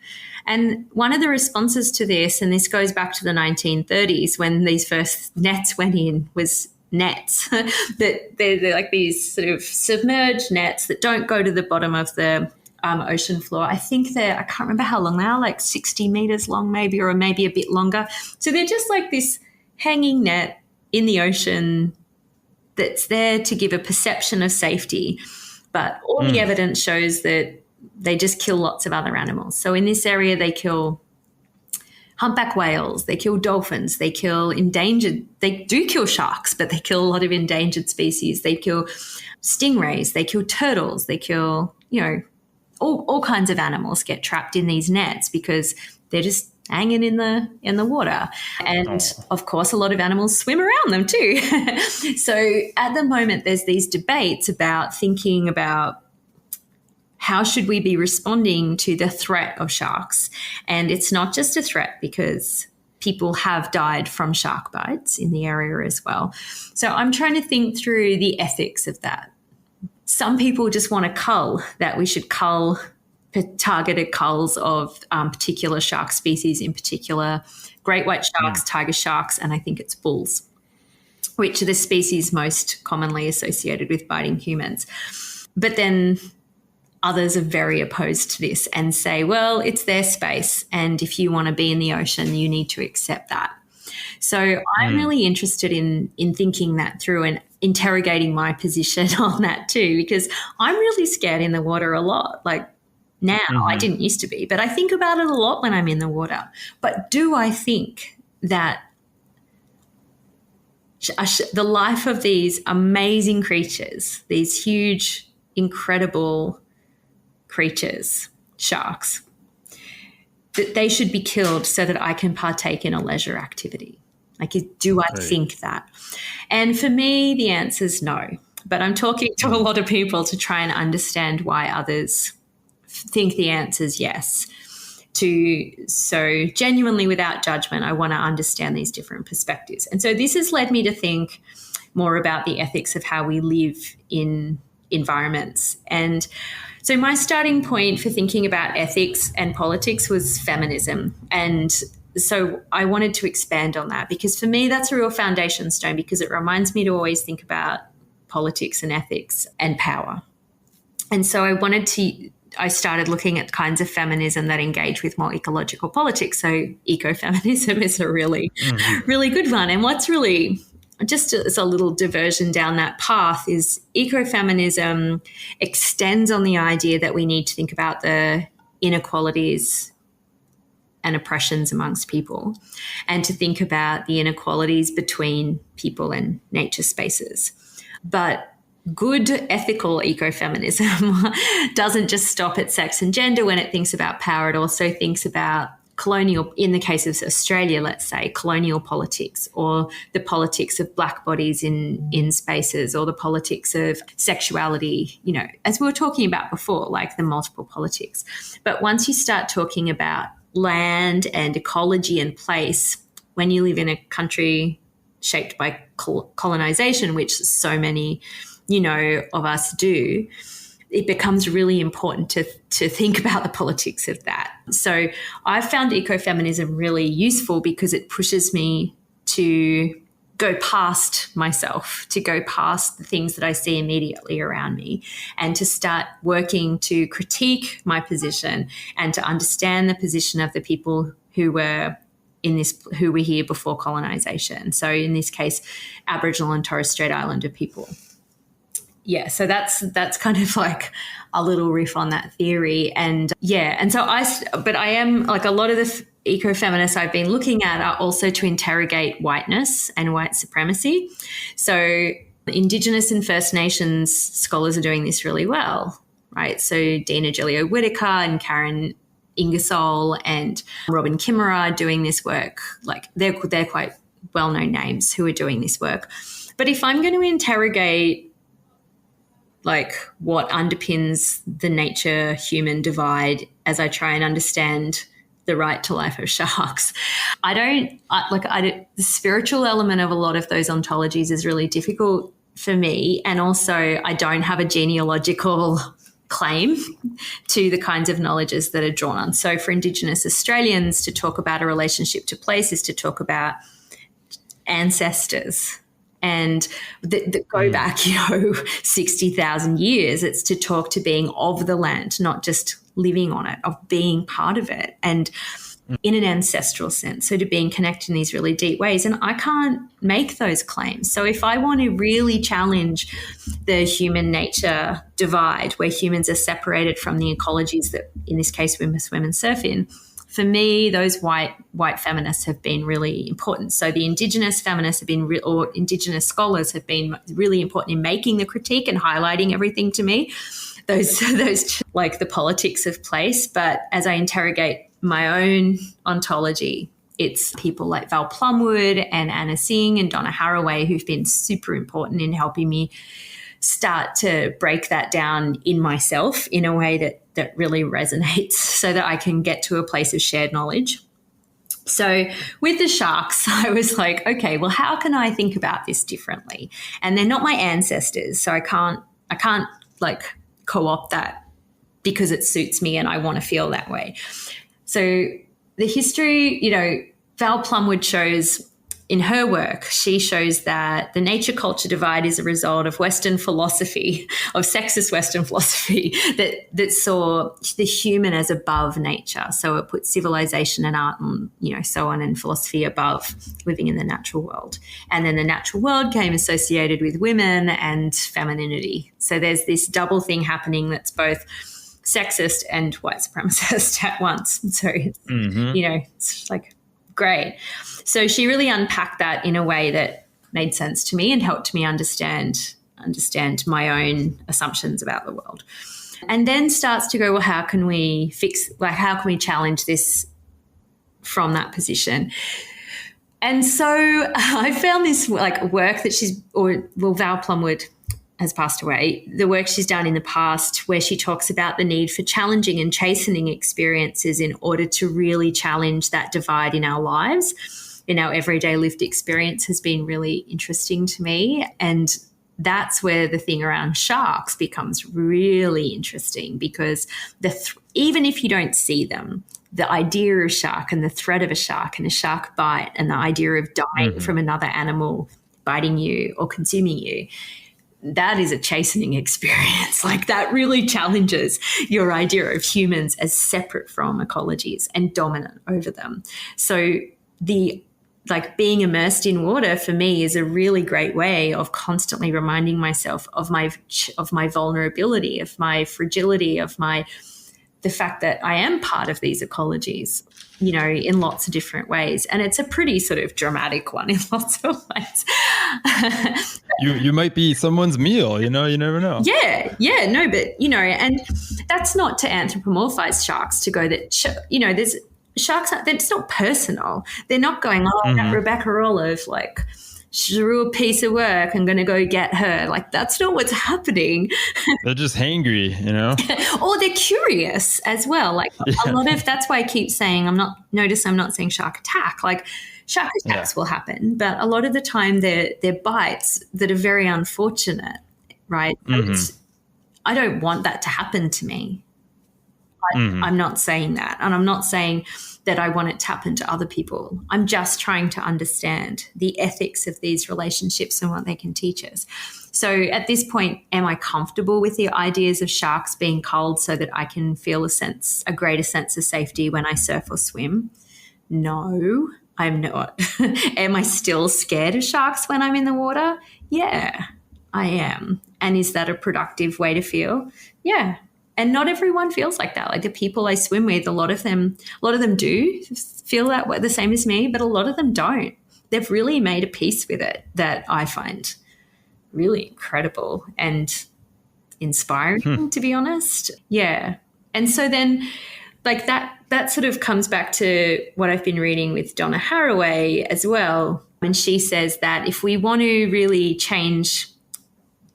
And one of the responses to this, and this goes back to the 1930s when these first nets went in, was nets. that they're like these sort of submerged nets that don't go to the bottom of the ocean floor. I think I can't remember how long they are, like 60 meters long maybe, or maybe a bit longer. So they're just like this hanging net in the ocean that's there to give a perception of safety. But all the evidence shows that they just kill lots of other animals. So in this area, they kill humpback whales, they kill dolphins, they do kill sharks, but they kill a lot of endangered species. They kill stingrays, they kill turtles, they kill, all kinds of animals get trapped in these nets because they're just hanging in the water. And of course, a lot of animals swim around them too. So at the moment, there's these debates about thinking about how should we be responding to the threat of sharks? And it's not just a threat because people have died from shark bites in the area as well. So I'm trying to think through the ethics of that. Some people just want to cull, that we should cull targeted culls of particular shark species, in particular great white sharks, tiger sharks, and I think it's bulls, which are the species most commonly associated with biting humans. But then others are very opposed to this and say, well, it's their space, and if you want to be in the ocean, you need to accept that. So I'm really interested in thinking that through and interrogating my position on that too, because I'm really scared in the water a lot. Like now, I didn't used to be, but I think about it a lot when I'm in the water. But do I think that the life of these amazing creatures, these huge, incredible creatures, sharks, that they should be killed so that I can partake in a leisure activity? Like, do I think that? And for me, the answer is no. But I'm talking to a lot of people to try and understand why others think the answer is yes. So genuinely, without judgment, I want to understand these different perspectives. And so this has led me to think more about the ethics of how we live in environments. And So my starting point for thinking about ethics and politics was feminism. And so I wanted to expand on that because for me, that's a real foundation stone because it reminds me to always think about politics and ethics and power. And so I started looking at kinds of feminism that engage with more ecological politics. So ecofeminism is a really, really good one. And what's really just as a little diversion down that path is ecofeminism extends on the idea that we need to think about the inequalities and oppressions amongst people and to think about the inequalities between people and nature spaces. But good ethical ecofeminism doesn't just stop at sex and gender when it thinks about power. It also thinks about colonial, in the case of Australia, let's say, colonial politics or the politics of black bodies in spaces or the politics of sexuality, you know, as we were talking about before, like the multiple politics. But once you start talking about land and ecology and place, when you live in a country shaped by colonization, which so many, you know, of us do, it becomes really important to think about the politics of that. So I found ecofeminism really useful because it pushes me to go past myself, to go past the things that I see immediately around me and to start working to critique my position and to understand the position of the people who were here before colonization. So in this case, Aboriginal and Torres Strait Islander people. Yeah, so that's kind of like a little riff on that theory. And yeah, and so I am like a lot of the ecofeminists I've been looking at are also to interrogate whiteness and white supremacy. So Indigenous and First Nations scholars are doing this really well, right? So Dina Gillio-Whitaker and Karen Ingersoll and Robin Kimmerer are doing this work. Like they're quite well-known names who are doing this work. But if I'm going to interrogate like what underpins the nature-human divide as I try and understand the right to life of sharks, the spiritual element of a lot of those ontologies is really difficult for me. And also I don't have a genealogical claim to the kinds of knowledges that are drawn on. So for Indigenous Australians, to talk about a relationship to place is to talk about ancestors and that go back, 60,000 years. It's to talk to being of the land, not just living on it, of being part of it and in an ancestral sense. So to being connected in these really deep ways. And I can't make those claims. So if I want to really challenge the human nature divide where humans are separated from the ecologies that, in this case, we must swim and surf in, for me, those white feminists have been really important. So the Indigenous feminists have been, or Indigenous scholars have been really important in making the critique and highlighting everything to me, those like the politics of place. But as I interrogate my own ontology, it's people like Val Plumwood and Anna Singh and Donna Haraway who've been super important in helping me start to break that down in myself in a way that really resonates so that I can get to a place of shared knowledge. So with the sharks, I was like, okay, well, how can I think about this differently? And they're not my ancestors, so I can't like co-opt that because it suits me and I want to feel that way. So the history, Val Plumwood shows in her work, she shows that the nature-culture divide is a result of Western philosophy, of sexist Western philosophy that saw the human as above nature. So it put civilization and art and, so on and philosophy above living in the natural world. And then the natural world came associated with women and femininity. So there's this double thing happening that's both sexist and white supremacist at once. So, it's like great. So she really unpacked that in a way that made sense to me and helped me understand my own assumptions about the world. And then starts to go, well, how can we challenge this from that position? And so I found this work that Val Plumwood has passed away, the work she's done in the past where she talks about the need for challenging and chastening experiences in order to really challenge that divide in our lives, in our everyday lived experience has been really interesting to me. And that's where the thing around sharks becomes really interesting, because even if you don't see them, the idea of shark and the threat of a shark and a shark bite and the idea of dying from another animal biting you or consuming you, that is a chastening experience. Like, that really challenges your idea of humans as separate from ecologies and dominant over them. So being immersed in water for me is a really great way of constantly reminding myself of my vulnerability, of my fragility, of the fact that I am part of these ecologies, in lots of different ways. And it's a pretty sort of dramatic one in lots of ways. You might be someone's meal, you never know. Yeah, no, but, and that's not to anthropomorphize sharks, to go that, there's sharks, it's not personal. They're not going, that Rebecca Olive, like, she's a real piece of work, I'm going to go get her. Like, that's not what's happening. They're just hangry, Or they're curious as well. Like, a lot of, that's why I keep saying, I'm not saying shark attack. Like, shark attacks will happen, but a lot of the time they're bites that are very unfortunate, right? I don't want that to happen to me. I'm not saying that. And I'm not saying that I want it to happen to other people. I'm just trying to understand the ethics of these relationships and what they can teach us. So at this point, am I comfortable with the ideas of sharks being culled so that I can feel a greater sense of safety when I surf or swim? No, I'm not. Am I still scared of sharks when I'm in the water? Yeah, I am. And is that a productive way to feel? Yeah. And not everyone feels like that. Like, the people I swim with, a lot of them do feel that way, the same as me, but a lot of them don't. They've really made a peace with it that I find really incredible and inspiring, to be honest. Yeah. And so then, like, that sort of comes back to what I've been reading with Donna Haraway as well. And she says that if we want to really change,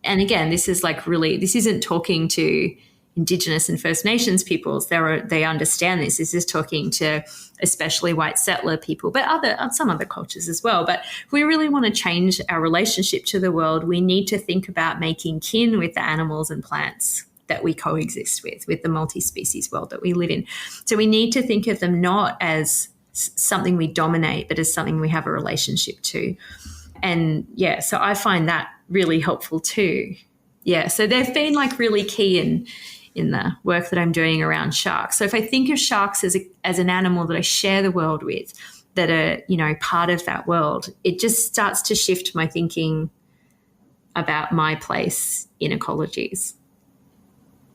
and again, this isn't talking to Indigenous and First Nations peoples, they understand this. This is talking to especially white settler people, but some other cultures as well. But if we really want to change our relationship to the world, we need to think about making kin with the animals and plants that we coexist with the multi-species world that we live in. So we need to think of them not as something we dominate, but as something we have a relationship to. And yeah, so I find that really helpful too. Yeah, so they've been like really key in the work that I'm doing around sharks. So if I think of sharks as an animal that I share the world with, that are, part of that world, it just starts to shift my thinking about my place in ecologies.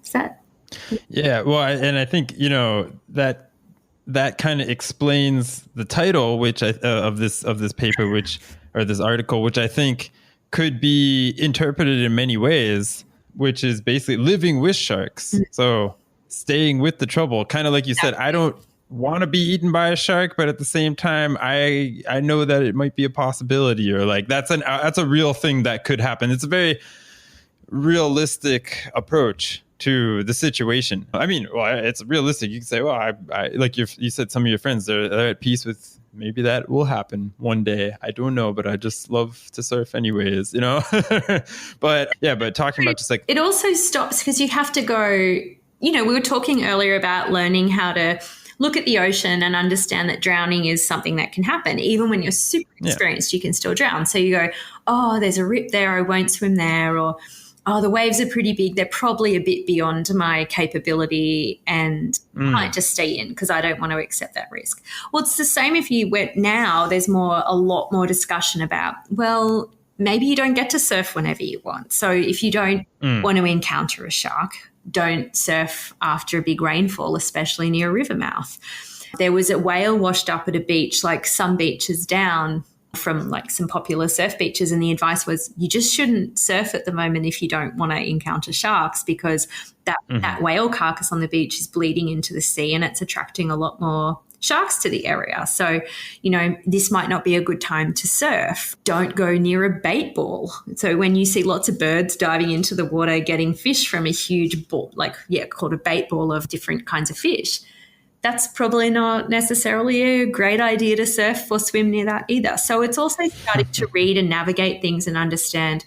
Is that? Yeah, well, and I think, that kind of explains the title, which of this paper, or this article, which I think could be interpreted in many ways, which is basically living with sharks. So staying with the trouble, kind of like you said, I don't want to be eaten by a shark, but at the same time, I know that it might be a possibility, or like that's a real thing that could happen. It's a very realistic approach to the situation. I mean, well, it's realistic. You can say, well, I like you said, some of your friends, they're at peace with, maybe that will happen one day. I don't know, but I just love to surf anyways, But yeah, but talking about just like... It also stops because you have to go, we were talking earlier about learning how to look at the ocean and understand that drowning is something that can happen. Even when you're super experienced, you can still drown. So you go, oh, there's a rip there, I won't swim there, or oh, the waves are pretty big, they're probably a bit beyond my capability, and I might just stay in because I don't want to accept that risk. Well, it's the same if you went now. There's a lot more discussion about, well, maybe you don't get to surf whenever you want. So if you don't want to encounter a shark, don't surf after a big rainfall, especially near a river mouth. There was a whale washed up at a beach, like some beaches down from like some popular surf beaches, and the advice was you just shouldn't surf at the moment if you don't want to encounter sharks, because that whale carcass on the beach is bleeding into the sea and it's attracting a lot more sharks to the area. So, this might not be a good time to surf. Don't go near a bait ball. So when you see lots of birds diving into the water getting fish from a huge ball, called a bait ball of different kinds of fish, that's probably not necessarily a great idea to surf or swim near that either. So it's also starting to read and navigate things and understand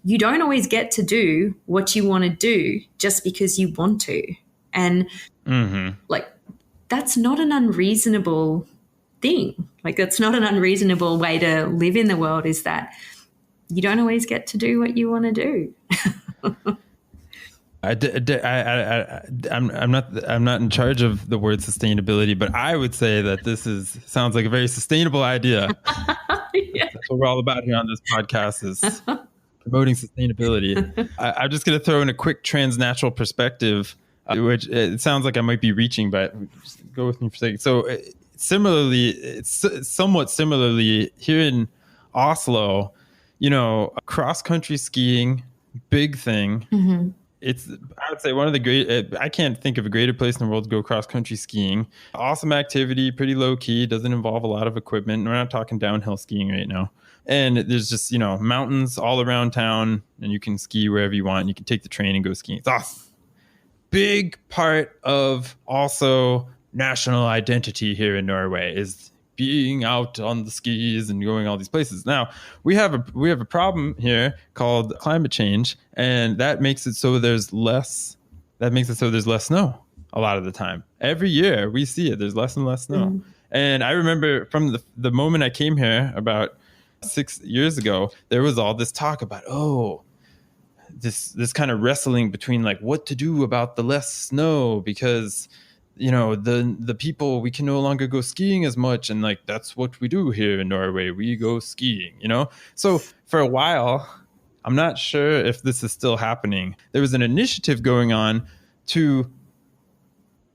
you don't always get to do what you want to do just because you want to. And like, that's not an unreasonable thing. Like, that's not an unreasonable way to live in the world, is that you don't always get to do what you want to do. I'm not in charge of the word sustainability, but I would say that sounds like a very sustainable idea. Yeah. That's what we're all about here on this podcast, is promoting sustainability. I'm just going to throw in a quick transnational perspective, which it sounds like I might be reaching, but just go with me for a second. So somewhat similarly here in Oslo, cross-country skiing, big thing. Mm-hmm. I would say one of the great, I can't think of a greater place in the world to go cross-country skiing. Awesome activity, pretty low-key, doesn't involve a lot of equipment. We're not talking downhill skiing right now. And there's just, mountains all around town, and you can ski wherever you want. And you can take the train and go skiing. It's awesome. Big part of also national identity here in Norway is being out on the skis and going all these places. Now, we have a problem here called climate change, and that makes it so there's less snow a lot of the time. Every year we see it, there's less and less snow. Mm. And I remember from the moment I came here about 6 years ago, there was all this talk about, this kind of wrestling between like what to do about the less snow, because the people, we can no longer go skiing as much, and like that's what we do here in Norway, we go skiing. So for a while, I'm not sure if this is still happening, there was an initiative going on to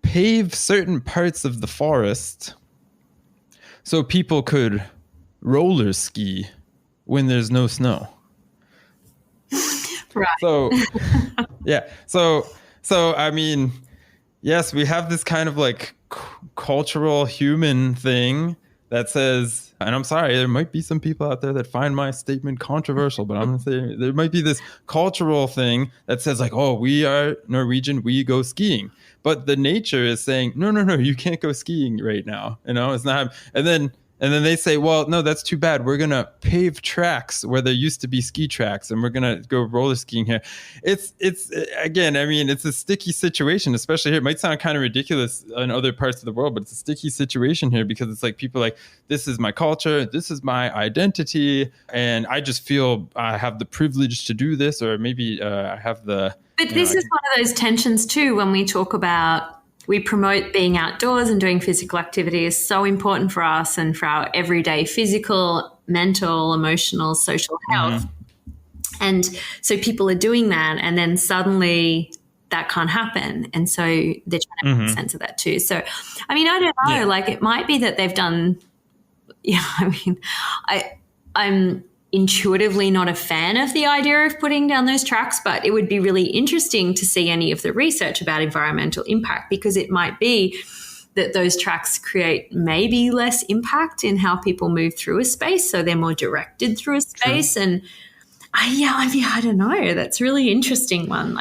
pave certain parts of the forest so people could roller ski when there's no snow. Right. So yeah, so I mean, yes, we have this kind of like cultural human thing that says, and I'm sorry, there might be some people out there that find my statement controversial, but I'm going to say there might be this cultural thing that says like, oh, we are Norwegian, we go skiing. But the nature is saying, no, you can't go skiing right now. It's not. And then they say, well, no, that's too bad. We're going to pave tracks where there used to be ski tracks, and we're going to go roller skiing here. It's again, I mean, it's a sticky situation, especially here. It might sound kind of ridiculous in other parts of the world, but it's a sticky situation here because it's like people are like, this is my culture, this is my identity, and I just feel I have the privilege to do this, or maybe I have the... But this is one of those tensions too, when we talk about, we promote being outdoors and doing physical activity is so important for us and for our everyday physical, mental, emotional, social health. Mm-hmm. And so people are doing that, and then suddenly that can't happen. And so they're trying to make sense of that too. So, I mean, I don't know, like it might be that they've done, I'm intuitively not a fan of the idea of putting down those tracks, but it would be really interesting to see any of the research about environmental impact, because it might be that those tracks create maybe less impact in how people move through a space, so they're more directed through a space. True. And I don't know, that's a really interesting one.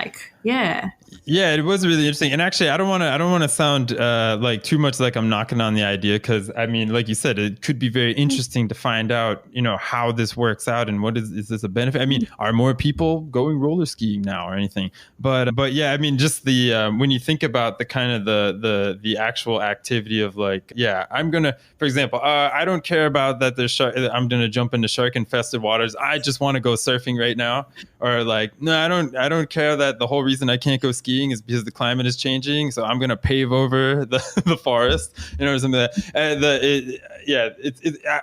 Yeah, it was really interesting. And actually, I don't want to sound like too much like I'm knocking on the idea, because I mean, like you said, it could be very interesting to find out, how this works out and what is this a benefit? I mean, are more people going roller skiing now or anything? But yeah, I mean, just the when you think about the kind of the actual activity of like, yeah, I'm gonna, for example, I don't care about that there's I'm gonna jump into shark infested waters. I just want to go surfing right now. Or like, no, I don't care that the whole reason I can't go skiing is because the climate is changing, so I'm going to pave over the forest, or something like that.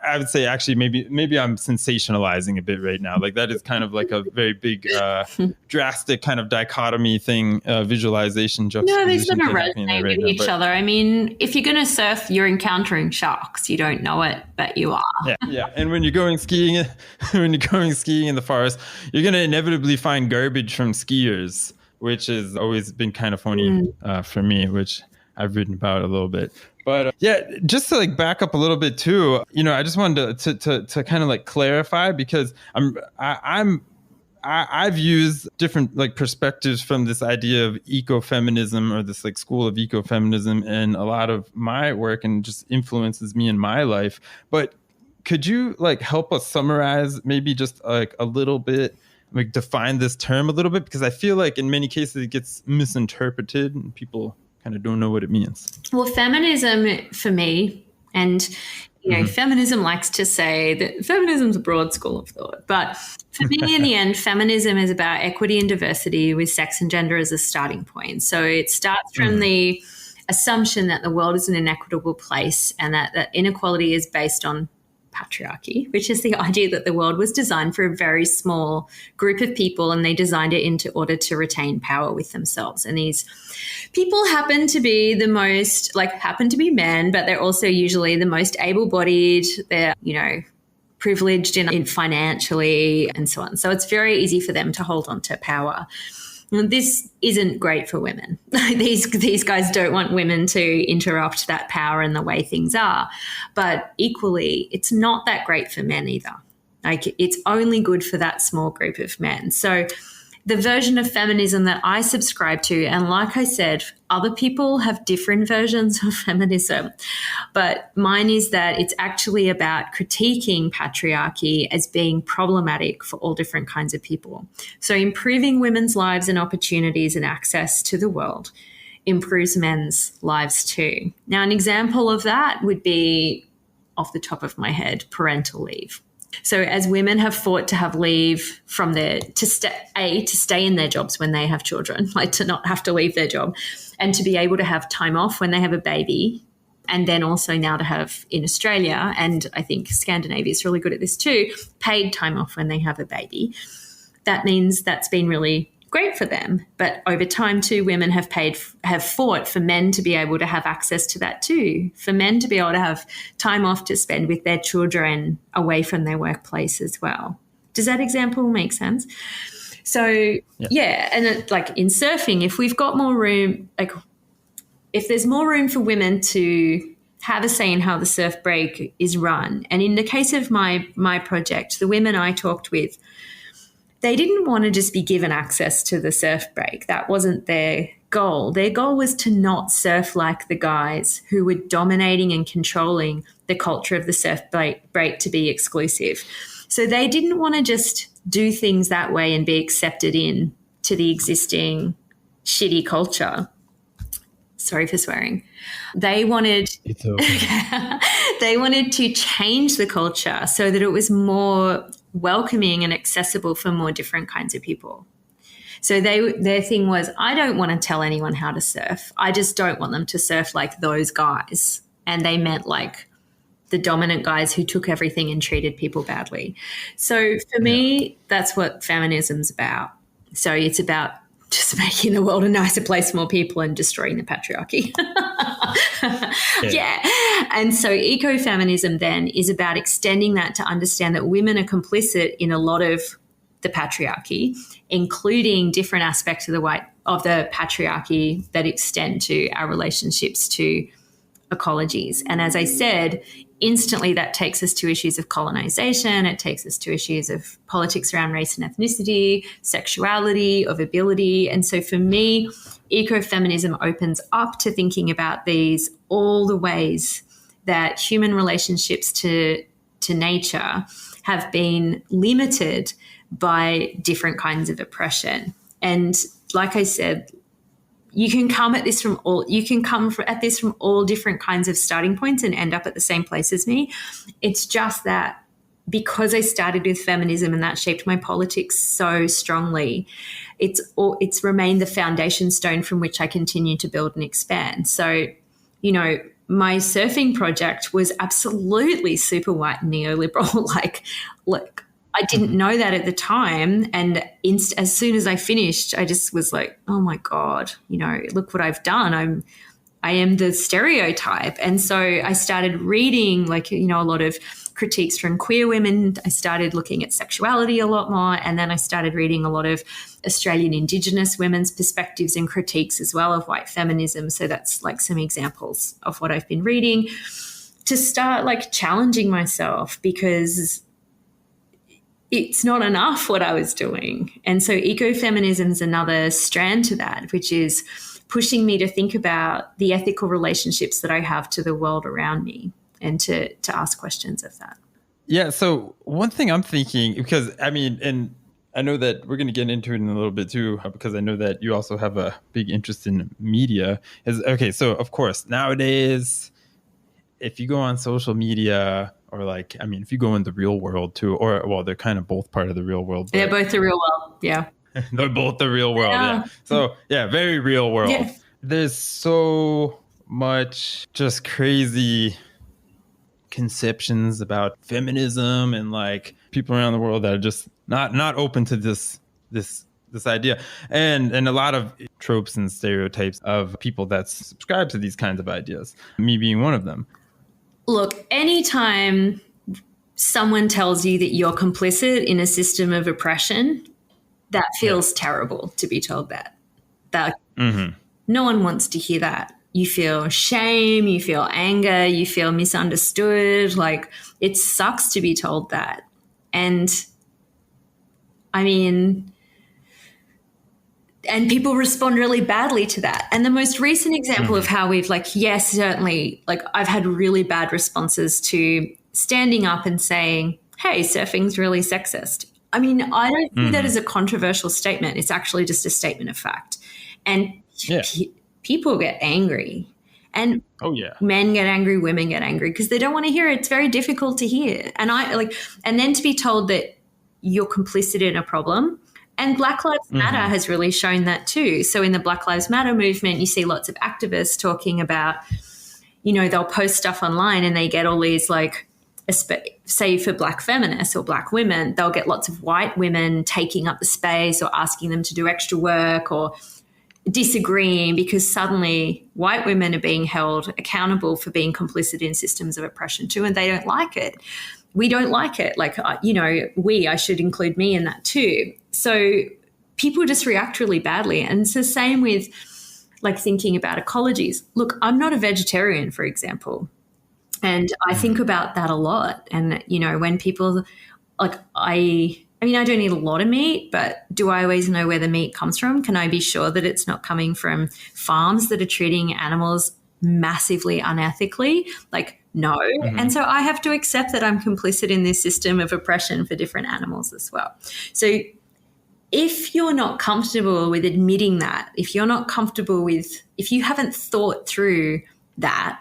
I would say actually maybe I'm sensationalizing a bit right now. Like that is kind of like a very big, drastic kind of dichotomy thing, visualization. No, they're going to resonate with each other. I mean, if you're going to surf, you're encountering sharks. You don't know it, but you are. Yeah. And when you're going skiing in the forest, you're going to inevitably find garbage from skiers, which has always been kind of funny for me, which I've written about a little bit. But just to like back up a little bit too, I just wanted to kind of like clarify, because I've used different like perspectives from this idea of ecofeminism, or this like school of ecofeminism, in a lot of my work, and just influences me in my life. But could you like help us summarize maybe just like a little bit like define this term a little bit? Because I feel like in many cases it gets misinterpreted and people kind of don't know what it means. Well, feminism for me, and feminism likes to say that feminism is a broad school of thought, but for me, in the end, feminism is about equity and diversity with sex and gender as a starting point. So it starts from the assumption that the world is an inequitable place and that inequality is based on patriarchy, which is the idea that the world was designed for a very small group of people and they designed it into order to retain power with themselves. And these people happen to be men, but they're also usually the most able-bodied. They're, privileged in financially and so on. So it's very easy for them to hold on to power. And this isn't great for women. These guys don't want women to interrupt that power and the way things are. But equally, it's not that great for men either. Like, it's only good for that small group of men. So the version of feminism that I subscribe to, and like I said, other people have different versions of feminism, but mine is that it's actually about critiquing patriarchy as being problematic for all different kinds of people. So improving women's lives and opportunities and access to the world improves men's lives too. Now, an example of that would be, off the top of my head, parental leave. So as women have fought to have leave from to stay in their jobs when they have children, like to not have to leave their job, and to be able to have time off when they have a baby, and then also now to have in Australia, and I think Scandinavia is really good at this too, paid time off when they have a baby. That means that's been really great for them. But over time too, women have fought for men to be able to have access to that too, for men to be able to have time off to spend with their children away from their workplace as well. Does that example make sense? So and in surfing, if we've got more room, if there's more room for women to have a say in how the surf break is run, and in the case of my project, the women I talked with, they didn't want to just be given access to the surf break. That wasn't their goal. Their goal was to not surf like the guys who were dominating and controlling the culture of the surf break to be exclusive. So they didn't want to just do things that way and be accepted in to the existing shitty culture. Sorry for swearing. They wanted It's okay. They wanted to change the culture so that it was more welcoming and accessible for more different kinds of people. So their thing was, I don't want to tell anyone how to surf. I just don't want them to surf like those guys. And they meant like the dominant guys who took everything and treated people badly. So for me, that's what feminism's about. So it's about just making the world a nicer place for more people and destroying the patriarchy. And so ecofeminism then is about extending that to understand that women are complicit in a lot of the patriarchy, including different aspects of the patriarchy that extend to our relationships to ecologies. And as I said, instantly that takes us to issues of colonization. It takes us to issues of politics around race and ethnicity, sexuality, of ability. And so for me, ecofeminism opens up to thinking about all the ways that human relationships to nature have been limited by different kinds of oppression. And like I said, you can come at this from all different kinds of starting points and end up at the same place as me. It's just that because I started with feminism and that shaped my politics so strongly, it's remained the foundation stone from which I continue to build and expand. So, my surfing project was absolutely super white and neoliberal. Look, I didn't know that at the time. And as soon as I finished, I just was like, oh my God, look what I've done. I am the stereotype. And so I started reading a lot of critiques from queer women. I started looking at sexuality a lot more. And then I started reading a lot of Australian Indigenous women's perspectives and critiques as well of white feminism. So that's some examples of what I've been reading to start challenging myself, because it's not enough what I was doing. And so ecofeminism is another strand to that, which is pushing me to think about the ethical relationships that I have to the world around me and to ask questions of that. Yeah. So one thing I'm thinking, because and I know that we're going to get into it in a little bit too, because I know that you also have a big interest in media. Okay, so of course, nowadays, if you go on social media or if you go in the real world too, or well, they're kind of both part of the real world. They're both the real world. Yeah. They're both the real world. Yeah. So yeah, very real world. Yeah. There's so much just crazy conceptions about feminism and like people around the world that are just not open to this idea, and a lot of tropes and stereotypes of people that subscribe to these kinds of ideas, me being one of them. Look, anytime someone tells you that you're complicit in a system of oppression, that feels terrible to be told that. No one wants to hear that. You feel shame, you feel anger, you feel misunderstood. Like, it sucks to be told that. And I mean, and people respond really badly to that. And the most recent example of how we've yes, certainly, I've had really bad responses to standing up and saying, hey, surfing's really sexist. I mean, I don't see that as a controversial statement. It's actually just a statement of fact. And people get angry. And men get angry, women get angry because they don't want to hear it. It's very difficult to hear. And and then to be told that you're complicit in a problem. And Black Lives Matter has really shown that too. So in the Black Lives Matter movement, you see lots of activists talking about, they'll post stuff online and they get all these say for Black feminists or Black women, they'll get lots of white women taking up the space or asking them to do extra work or disagreeing because suddenly white women are being held accountable for being complicit in systems of oppression too, and they don't like it. We don't like it. I should include me in that too. So people just react really badly. And it's the same with thinking about ecologies. Look, I'm not a vegetarian, for example. And I think about that a lot. And, when people I don't eat a lot of meat, but do I always know where the meat comes from? Can I be sure that it's not coming from farms that are treating animals massively unethically? No. And so I have to accept that I'm complicit in this system of oppression for different animals as well. So if you're not comfortable with admitting that, if you haven't thought through that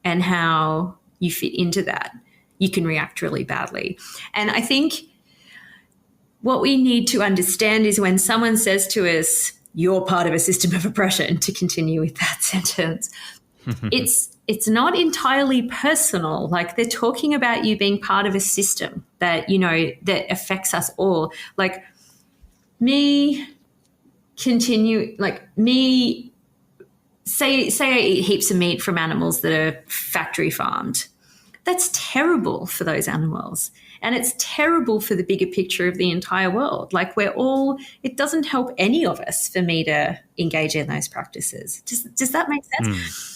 and how you fit into that, you can react really badly. And I think what we need to understand is when someone says to us, you're part of a system of oppression, to continue with that sentence, it's not entirely personal. They're talking about you being part of a system that, that affects us all. Say I eat heaps of meat from animals that are factory farmed. That's terrible for those animals. And it's terrible for the bigger picture of the entire world. It doesn't help any of us for me to engage in those practices. Does that make sense?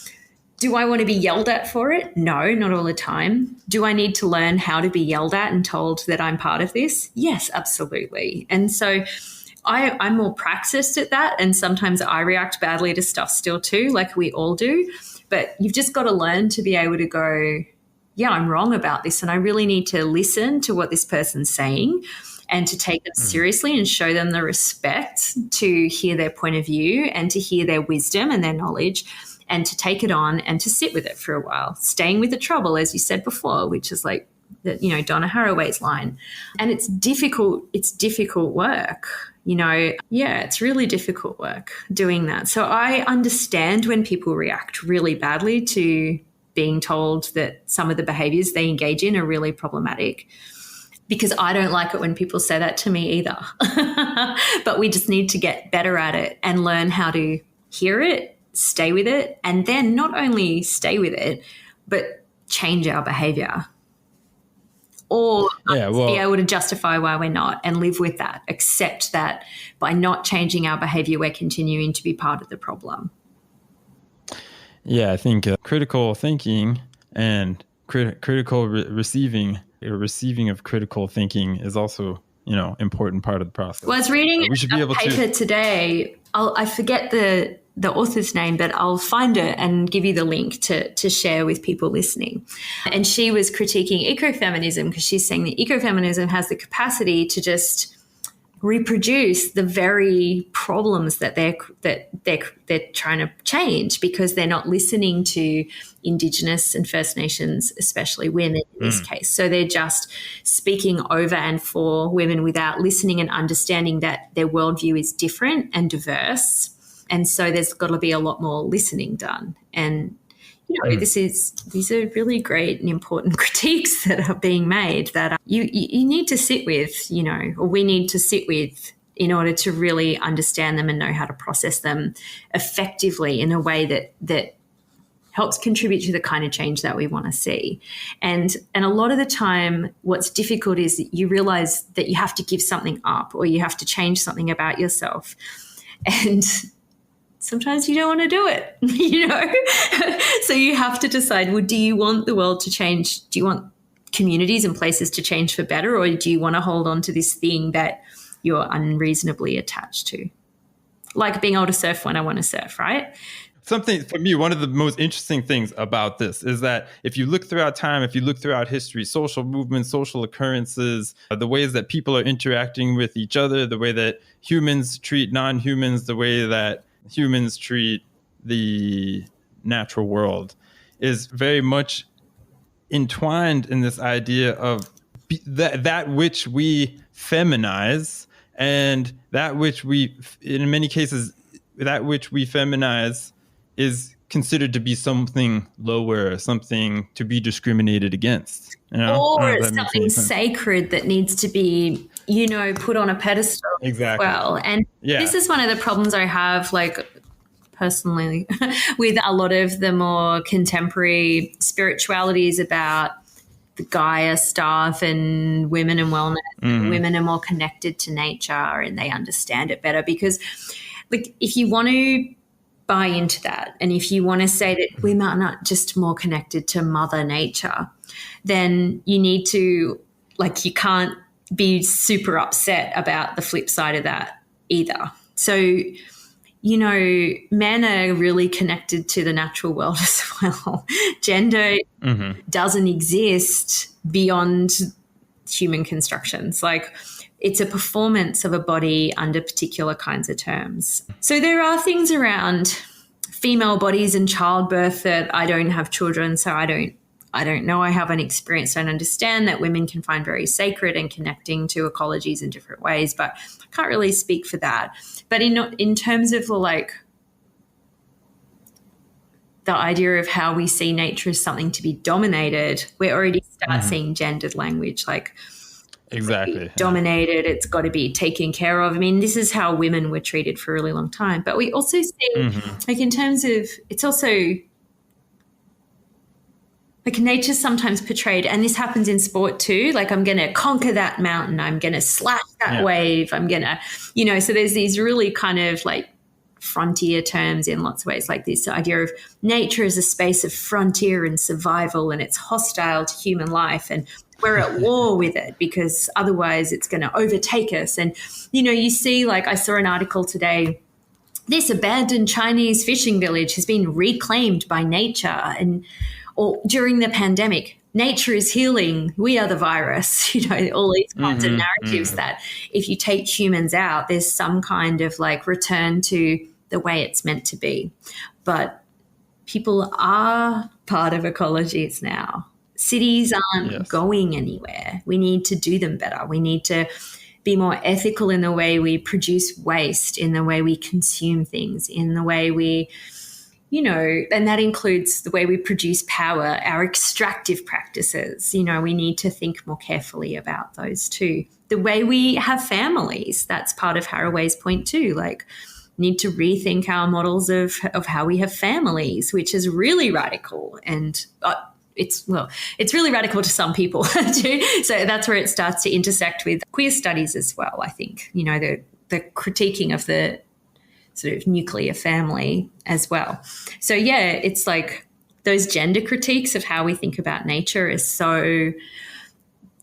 Do I want to be yelled at for it? No, not all the time. Do I need to learn how to be yelled at and told that I'm part of this? Yes, absolutely. And so I'm more practiced at that. And sometimes I react badly to stuff still too, like we all do. But you've just got to learn to be able to go, yeah, I'm wrong about this. And I really need to listen to what this person's saying and to take them seriously and show them the respect to hear their point of view and to hear their wisdom and their knowledge, and to take it on and to sit with it for a while, staying with the trouble, as you said before, which is Donna Haraway's line. And it's difficult work, it's really difficult work doing that. So I understand when people react really badly to being told that some of the behaviors they engage in are really problematic, because I don't like it when people say that to me either. But we just need to get better at it and learn how to hear it, stay with it, and then not only stay with it, but change our behavior. Or be able to justify why we're not and live with that, accept that by not changing our behavior, we're continuing to be part of the problem. Yeah, I think critical thinking and critical receiving of critical thinking is also, important part of the process. Well, I was reading a paper today. I forget the author's name, but I'll find it and give you the link to share with people listening. And she was critiquing ecofeminism because she's saying that ecofeminism has the capacity to just reproduce the very problems that they're trying to change, because they're not listening to Indigenous and First Nations, especially women in this case. So they're just speaking over and for women without listening and understanding that their worldview is different and diverse. And so there's got to be a lot more listening done. And these are really great and important critiques that are being made that you need to sit with, or we need to sit with in order to really understand them and know how to process them effectively in a way that helps contribute to the kind of change that we want to see. And a lot of the time, what's difficult is that you realize that you have to give something up or you have to change something about yourself. And sometimes you don't want to do it, So you have to decide, well, do you want the world to change? Do you want communities and places to change for better? Or do you want to hold on to this thing that you're unreasonably attached to? Like being able to surf when I want to surf, right? Something for me, one of the most interesting things about this is that if you look throughout time, if you look throughout history, social movements, social occurrences, the ways that people are interacting with each other, the way that humans treat non-humans, the way that humans treat the natural world is very much entwined in this idea of that which we feminize and that which we, in many cases, that which we feminize is considered to be something lower, something to be discriminated against. Or it's something sacred that needs to be, put on a pedestal exactly. as well. And this is one of the problems I have, personally, with a lot of the more contemporary spiritualities about the Gaia stuff and women and wellness. Mm-hmm. Women are more connected to nature and they understand it better, because if you want to buy into that and if you want to say that women are not just more connected to Mother Nature, then you need to, you can't be super upset about the flip side of that either. So, men are really connected to the natural world as well. Gender doesn't exist beyond human constructions. It's a performance of a body under particular kinds of terms. So there are things around female bodies and childbirth that I don't have children, so I don't know. I haven't experienced and understand that women can find very sacred and connecting to ecologies in different ways, but I can't really speak for that. But in terms of the idea of how we see nature as something to be dominated, we already start seeing gendered language, exactly dominated. It's got to be taken care of. I mean, this is how women were treated for a really long time. But we also see, in terms of, it's also nature's sometimes portrayed, and this happens in sport too. I'm going to conquer that mountain. I'm going to slash that wave. I'm going to, so there's these really kind of frontier terms in lots of ways, this idea of nature as a space of frontier and survival, and it's hostile to human life. And we're at war with it because otherwise it's going to overtake us. And, you see, I saw an article today, this abandoned Chinese fishing village has been reclaimed by nature. Or during the pandemic, nature is healing, we are the virus, all these kinds of narratives that if you take humans out, there's some kind of return to the way it's meant to be. But people are part of ecologies now. Cities aren't going anywhere. We need to do them better. We need to be more ethical in the way we produce waste, in the way we consume things, in the way we, and that includes the way we produce power, our extractive practices. We need to think more carefully about those too. The way we have families, that's part of Haraway's point too. Need to rethink our models of how we have families, which is really radical. And it's really radical to some people too. So that's where it starts to intersect with queer studies as well, I think, the critiquing of the sort of nuclear family as well. So it's those gender critiques of how we think about nature is so,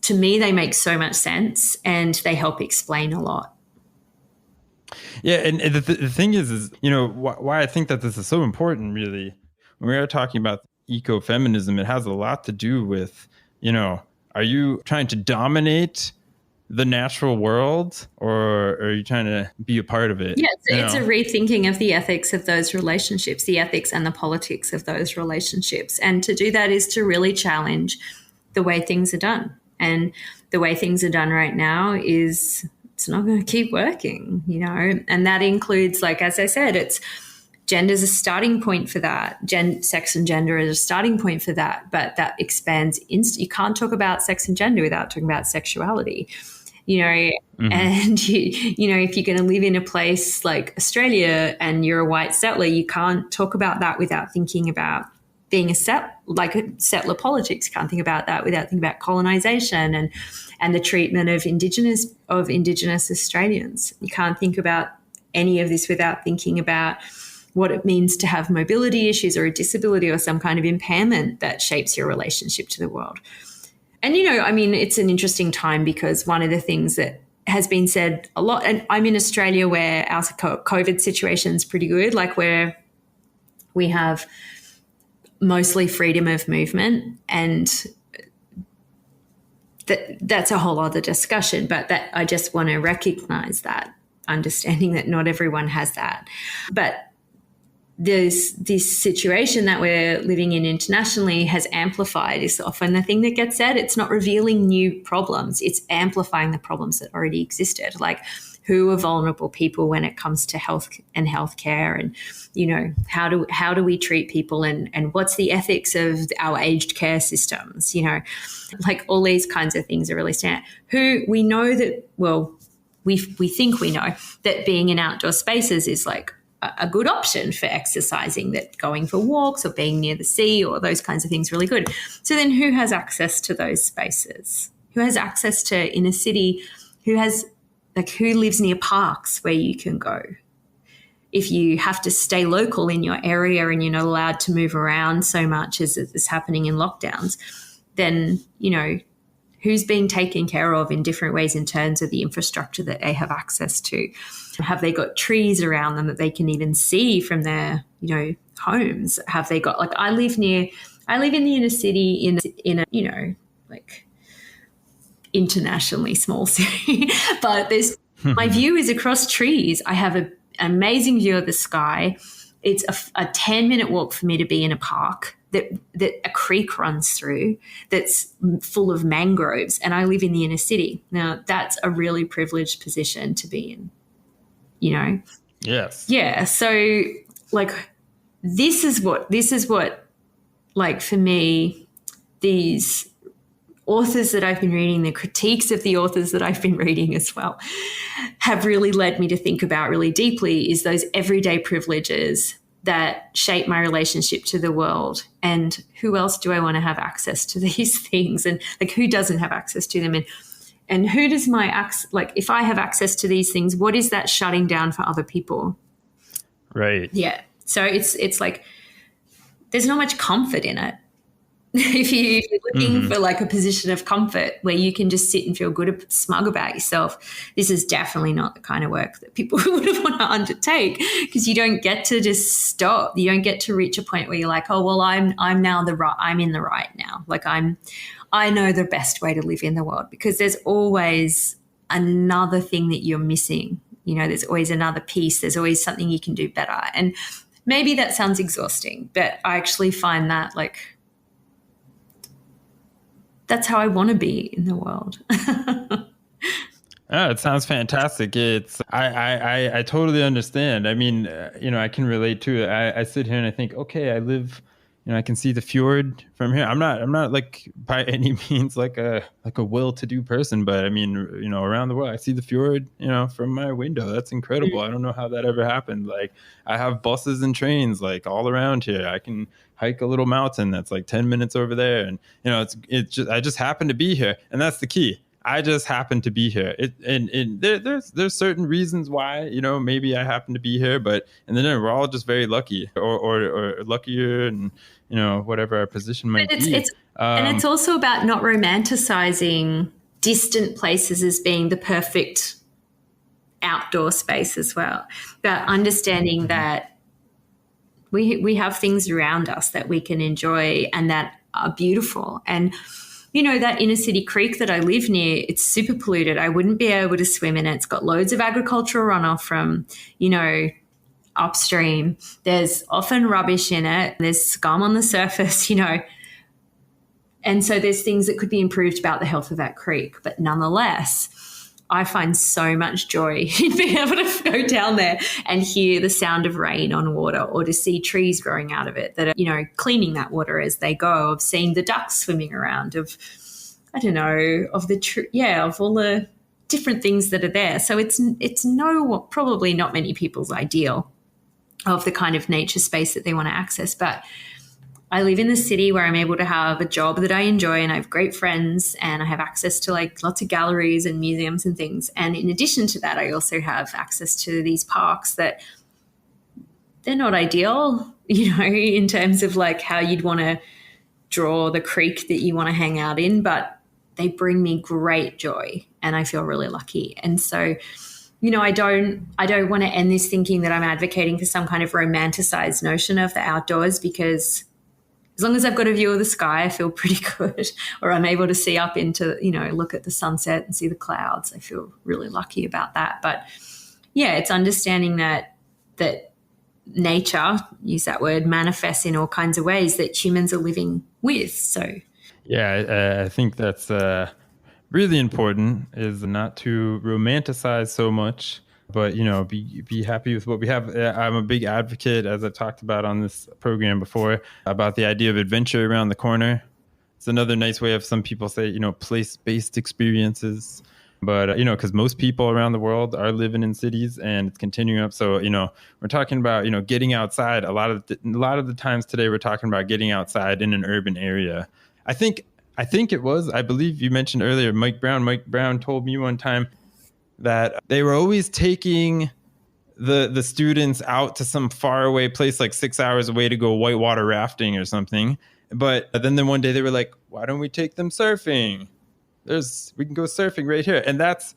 to me, they make so much sense and they help explain a lot. Yeah, and the thing is why I think that this is so important, really, when we are talking about ecofeminism, it has a lot to do with, are you trying to dominate the natural world, or are you trying to be a part of it? Yeah, it's a rethinking of the ethics of those relationships, the ethics and the politics of those relationships. And to do that is to really challenge the way things are done. And the way things are done right now is it's not going to keep working, you know, and that includes, like, as I said, it's gender is a starting point for that. Sex and gender is a starting point for that, but that expands. You can't talk about sex and gender without talking about sexuality, you know, and you know, if you're going to live in a place like Australia and you're a white settler, you can't talk about that without thinking about being a settler politics. You can't think about that without thinking about colonization and the treatment of Indigenous Australians. You can't think about any of this without thinking about what it means to have mobility issues or a disability or some kind of impairment that shapes your relationship to the world. And, you know, I mean, it's an interesting time because one of the things that has been said a lot, and I'm in Australia where our COVID situation is pretty good, like where we have mostly freedom of movement, and that's a whole other discussion, but that I just want to recognize that, understanding that not everyone has that. But this situation that we're living in internationally has amplified is often the thing that gets said. It's not revealing new problems. It's amplifying the problems that already existed. Like, who are vulnerable people when it comes to health and healthcare, and, you know, how do we treat people, and what's the ethics of our aged care systems, you know, like all these kinds of things are really standing out. Who we know that, well, we think we know that being in outdoor spaces is like a good option for exercising, that going for walks or being near the sea or those kinds of things really good. So then who has access to those spaces? Who has access to inner city? Who lives near parks where you can go? If you have to stay local in your area and you're not allowed to move around so much as is happening in lockdowns, then, you know, who's being taken care of in different ways in terms of the infrastructure that they have access to? Have they got trees around them that they can even see from their, you know, homes? Have they got, like, I live in the inner city in a, you know, like internationally small city, but my view is across trees. I have an amazing view of the sky. It's a 10-minute walk for me to be in a park that a creek runs through that's full of mangroves, and I live in the inner city. Now, that's a really privileged position to be in, you know? Yes. Yeah. So, like, this is what, like, for me, these authors that I've been reading, the critiques of the authors that I've been reading as well, have really led me to think about really deeply is those everyday privileges that shape my relationship to the world, and who else do I want to have access to these things, and, like, who doesn't have access to them, and who does like, if I have access to these things, what is that shutting down for other people? Right. Yeah. So it's like there's not much comfort in it. If you're looking for, like, a position of comfort where you can just sit and feel good, smug about yourself, this is definitely not the kind of work that people would want to undertake, because you don't get to just stop. You don't get to reach a point where you're like, oh, well, I'm in the right now. Like, I know the best way to live in the world, because there's always another thing that you're missing. You know, there's always another piece. There's always something you can do better. And maybe that sounds exhausting, but I actually find that, like, that's how I want to be in the world. Oh, it sounds fantastic. I totally understand. I mean, you know, I can relate to it. I sit here and I think, okay, I live, you know, I can see the fjord from here. I'm not like by any means like a well-to-do person, but I mean, you know, around the world, I see the fjord, you know, from my window. That's incredible. I don't know how that ever happened. Like, I have buses and trains like all around here. I can hike a little mountain that's like 10 minutes over there, and, you know, I just happen to be here, and that's the key. I just happen to be here. There's certain reasons why, you know, maybe I happen to be here, and then we're all just very lucky or luckier, and, you know, whatever our position might be. And it's also about not romanticizing distant places as being the perfect outdoor space as well, but understanding that we have things around us that we can enjoy and that are beautiful. And that inner city creek that I live near, it's super polluted. I wouldn't be able to swim in it. It's got loads of agricultural runoff from, upstream. There's often rubbish in it. There's scum on the surface, And so there's things that could be improved about the health of that creek. But nonetheless, I find so much joy in being able to go down there and hear the sound of rain on water, or to see trees growing out of it that are, cleaning that water as they go, of seeing the ducks swimming around, of, I don't know, of of all the different things that are there. So it's probably not many people's ideal of the kind of nature space that they want to access. But I live in the city where I'm able to have a job that I enjoy, and I have great friends, and I have access to lots of galleries and museums and things. And in addition to that, I also have access to these parks that they're not ideal, in terms of how you'd want to draw the creek that you want to hang out in, but they bring me great joy, and I feel really lucky. And so, I don't want to end this thinking that I'm advocating for some kind of romanticized notion of the outdoors, because as long as I've got a view of the sky, I feel pretty good, or I'm able to see up into, look at the sunset and see the clouds. I feel really lucky about that. But yeah, it's understanding that nature, use that word, manifests in all kinds of ways that humans are living with. So yeah, I think that's really important, is not to romanticize so much, but be happy with what we have. I'm a big advocate, as I've talked about on this program before, about the idea of adventure around the corner. It's another nice way of, some people say, place-based experiences. But because most people around the world are living in cities, and it's continuing up. So we're talking about getting outside. A lot of the times today, we're talking about getting outside in an urban area. I believe you mentioned earlier, Mike Brown told me one time that they were always taking the students out to some faraway place, like 6 hours away, to go whitewater rafting or something. But then one day they were like, why don't we take them surfing? We can go surfing right here. And that's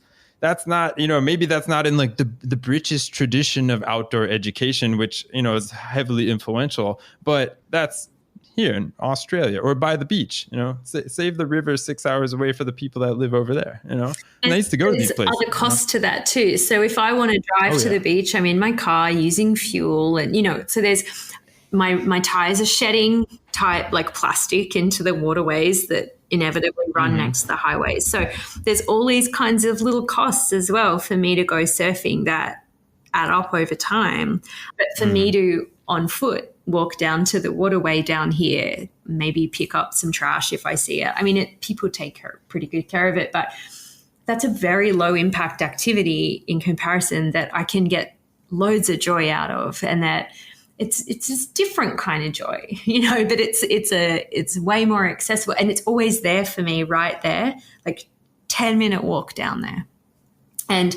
not, maybe that's not in the British tradition of outdoor education, which, is heavily influential, but that's here in Australia, or by the beach, save the river 6 hours away for the people that live over there, Nice to go to these places. There's other costs to that too. So if I want to drive to the beach, I'm in my car using fuel, and, so there's my tires are shedding plastic into the waterways that inevitably run next to the highways. So there's all these kinds of little costs as well for me to go surfing that add up over time. But for me to, on foot, walk down to the waterway down here, maybe pick up some trash if I see it. I mean, people take pretty good care of it, but that's a very low impact activity in comparison that I can get loads of joy out of, and that it's a different kind of joy, but it's way more accessible, and it's always there for me, right there, 10-minute walk down there. And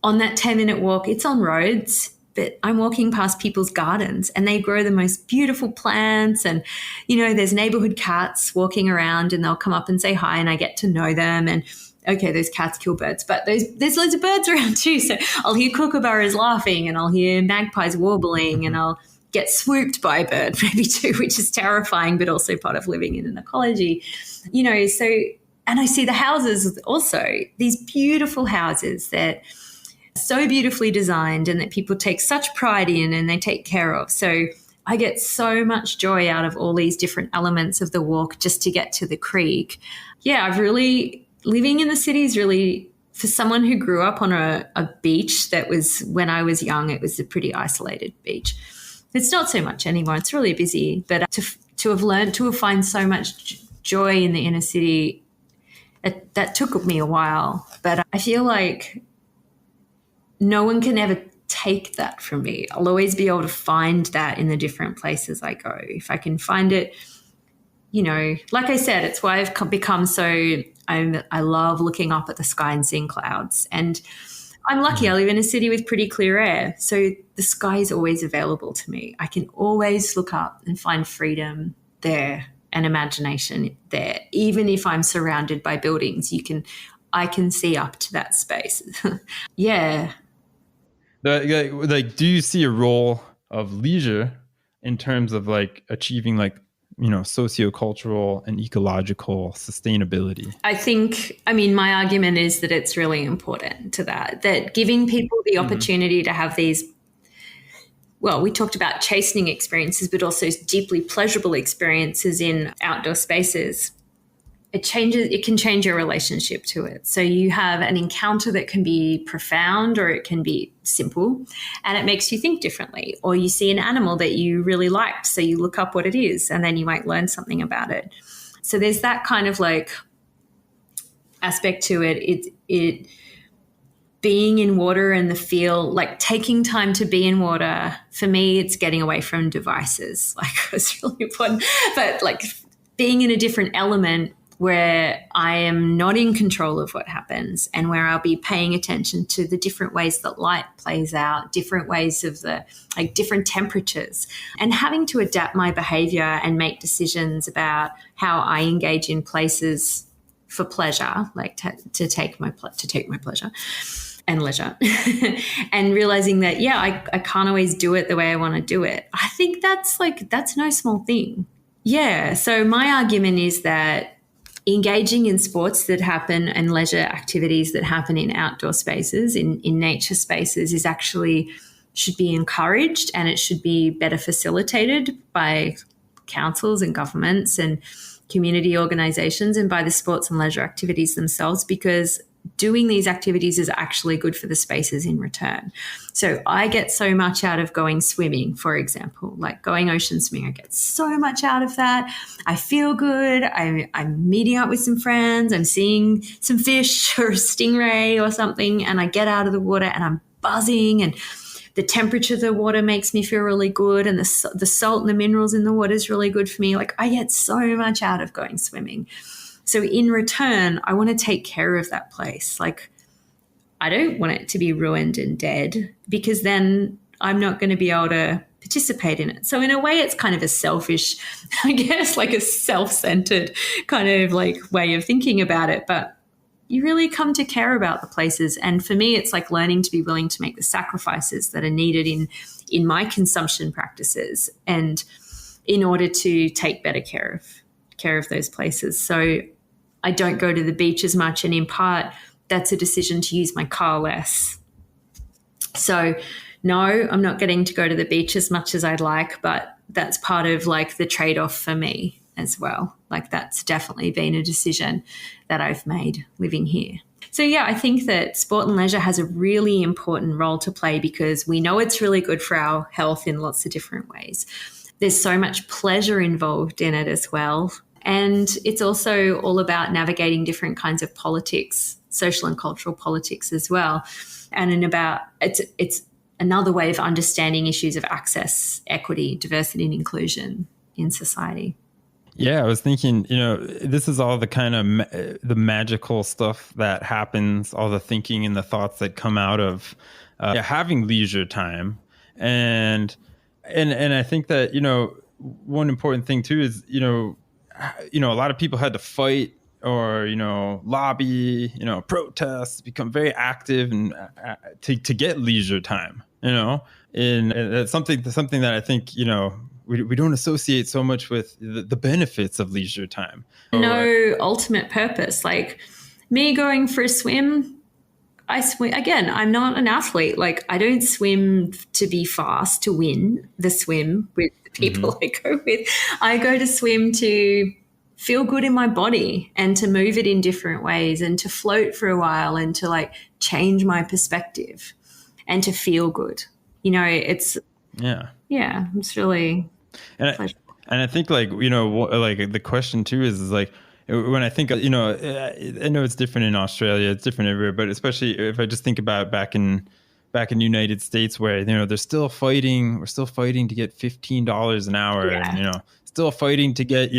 on that 10-minute walk, it's on roads, but I'm walking past people's gardens, and they grow the most beautiful plants. And, there's neighborhood cats walking around, and they'll come up and say hi, and I get to know them. And okay, those cats kill birds, but there's loads of birds around too. So I'll hear kookaburras laughing, and I'll hear magpies warbling, and I'll get swooped by a bird maybe too, which is terrifying, but also part of living in an ecology, so, and I see the houses also, these beautiful houses that so beautifully designed, and that people take such pride in and they take care of. So I get so much joy out of all these different elements of the walk just to get to the creek. Yeah, living in the city is really, for someone who grew up on a beach that was, when I was young, it was a pretty isolated beach. It's not so much anymore. It's really busy. But to have learned to find so much joy in the inner city, that took me a while. But I feel like no one can ever take that from me. I'll always be able to find that in the different places I go. If I can find it, like I said, it's why I've become so, I love looking up at the sky and seeing clouds. And I'm lucky. I live in a city with pretty clear air. So the sky is always available to me. I can always look up and find freedom there and imagination there. Even if I'm surrounded by buildings, I can see up to that space. Yeah. Do you see a role of leisure in terms of achieving sociocultural and ecological sustainability? My argument is that it's really important to that giving people the opportunity to have these, well, we talked about chastening experiences, but also deeply pleasurable experiences in outdoor spaces. It can change your relationship to it. So you have an encounter that can be profound or it can be simple, and it makes you think differently. Or you see an animal that you really liked, so you look up what it is, and then you might learn something about it. So there's that kind of like aspect to it. It being in water and the feel, like taking time to be in water, for me, it's getting away from devices. Like, it's really important. But like being in a different element where I am not in control of what happens, and where I'll be paying attention to the different ways that light plays out, different ways of different temperatures, and having to adapt my behavior and make decisions about how I engage in places for pleasure, like to take my pleasure and leisure, and realizing that, I can't always do it the way I want to do it. I think that's no small thing. Yeah. So my argument is that engaging in sports that happen and leisure activities that happen in outdoor spaces, in nature spaces, is actually should be encouraged, and it should be better facilitated by councils and governments and community organizations, and by the sports and leisure activities themselves, because doing these activities is actually good for the spaces in return. So I get so much out of going swimming, for example, like going ocean swimming. I get so much out of that. I feel good. I'm meeting up with some friends. I'm seeing some fish or a stingray or something, and I get out of the water and I'm buzzing, and the temperature of the water makes me feel really good, and the salt and the minerals in the water is really good for me. Like, I get so much out of going swimming. So in return, I want to take care of that place. Like, I don't want it to be ruined and dead, because then I'm not going to be able to participate in it. So in a way, it's kind of a selfish, I guess, like a self-centered kind of like way of thinking about it. But you really come to care about the places. And for me, it's like learning to be willing to make the sacrifices that are needed in my consumption practices, and in order to take better care of those places. So I don't go to the beach as much, and in part, that's a decision to use my car less. So no, I'm not getting to go to the beach as much as I'd like, but that's part of like the trade-off for me as well. Like, that's definitely been a decision that I've made living here. So yeah, I think that sport and leisure has a really important role to play, because we know it's really good for our health in lots of different ways. There's so much pleasure involved in it as well. And it's also all about navigating different kinds of politics, social and cultural politics as well. And it's another way of understanding issues of access, equity, diversity, and inclusion in society. Yeah, I was thinking, this is all the kind of the magical stuff that happens, all the thinking and the thoughts that come out of having leisure time. And I think that, one important thing too is, a lot of people had to fight or, lobby, protest, become very active and to get leisure time, and that's something that I think, we don't associate so much with the benefits of leisure time. No ultimate purpose. Like me going for a swim, I swim. Again, I'm not an athlete. Like, I don't swim to be fast, to win the swim with the people I go with. I go to swim to feel good in my body and to move it in different ways and to float for a while and to like change my perspective and to feel good. It's really pleasurable. And I think like the question too is like, when I think, I know it's different in Australia, it's different everywhere, but especially if I just think about back in the United States, where, we're still fighting to get $15 an hour, and, still fighting to get,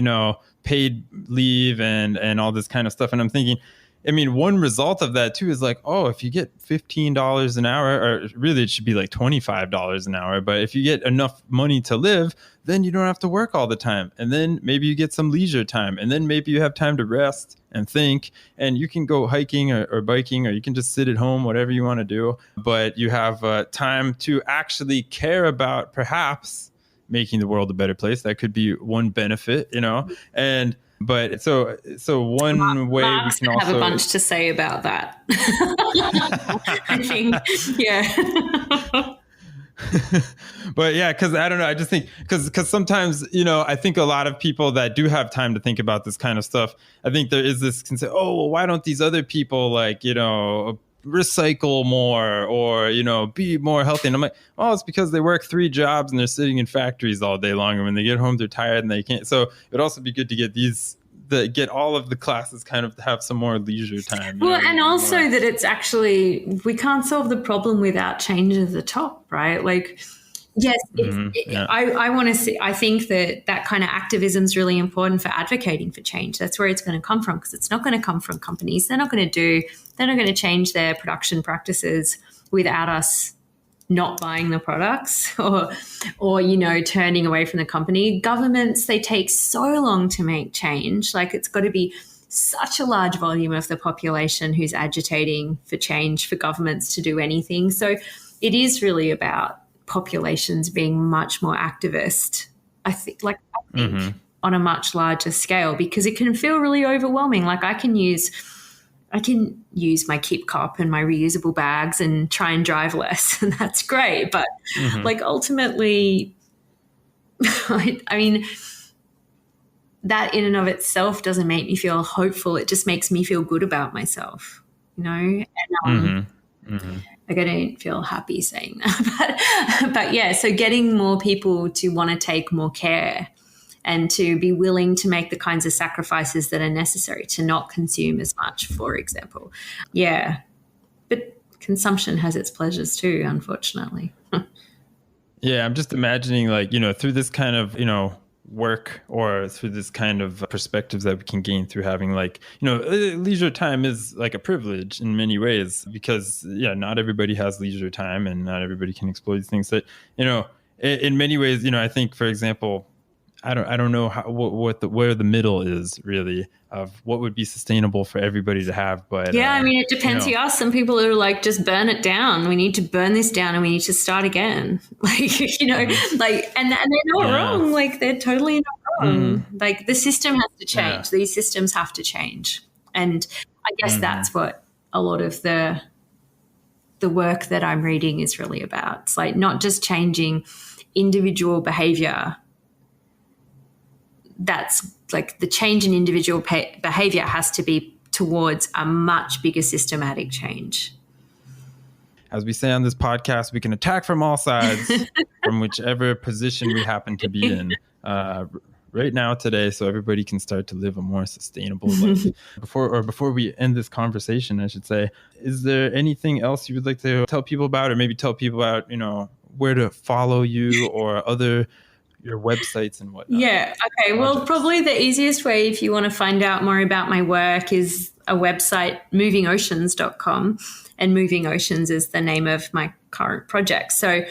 paid leave and all this kind of stuff. And I'm thinking, one result of that too is like, oh, if you get $15 an hour, or really it should be like $25 an hour. But if you get enough money to live, then you don't have to work all the time. And then maybe you get some leisure time. And then maybe you have time to rest and think, and you can go hiking or biking, or you can just sit at home, whatever you want to do. But you have time to actually care about perhaps making the world a better place. That could be one benefit, but so one way Mark's we can also have a bunch to say about that. I think, yeah. But yeah, because I don't know, I just think because sometimes, I think a lot of people that do have time to think about this kind of stuff, I think there is this concept, oh, well, why don't these other people recycle more or, be more healthy? And I'm like, oh, it's because they work 3 jobs and they're sitting in factories all day long. And when they get home, they're tired and they can't. So it'd also be good to get all of the classes kind of to have some more leisure time. Well, and also that it's actually, we can't solve the problem without change at the top, right? Like, yes, I want to see, I think that kind of activism is really important for advocating for change. That's where it's going to come from, because it's not going to come from companies. They're not going to change their production practices without us not buying the products or turning away from the company. Governments, they take so long to make change. Like, it's got to be such a large volume of the population who's agitating for change for governments to do anything. So it is really about populations being much more activist, I think on a much larger scale, because it can feel really overwhelming. Like, I can use my Keep Cup and my reusable bags and try and drive less, and that's great. But like, ultimately, I mean, that in and of itself doesn't make me feel hopeful. It just makes me feel good about myself, And like, I don't feel happy saying that, but yeah. So getting more people to want to take more care and to be willing to make the kinds of sacrifices that are necessary to not consume as much, for example. Yeah. But consumption has its pleasures too, unfortunately. Yeah, I'm just imagining, like, through this kind of, work, or through this kind of perspectives that we can gain through having, like, leisure time is like a privilege in many ways, because not everybody has leisure time and not everybody can explore these things. That, in many ways, I think, for example, I don't know where the middle is really of what would be sustainable for everybody to have. But yeah, I mean, it depends. Some people are like, just burn it down. We need to burn this down and we need to start again. Like, like, and they're not wrong. Like, they're totally not wrong. Like, the system has to change. These systems have to change. And I guess that's what a lot of the work that I'm reading is really about. It's like, not just changing individual behavior. That's like, the change in individual behavior has to be towards a much bigger systematic change. As we say on this podcast, we can attack from all sides, from whichever position we happen to be in right now today, so everybody can start to live a more sustainable life. Before we end this conversation, I should say, is there anything else you would like to tell people about, or maybe tell people about, where to follow you or your websites and whatnot? Yeah. Okay. Well, probably the easiest way, if you want to find out more about my work, is a website, movingoceans.com. And Moving Oceans is the name of my current project. So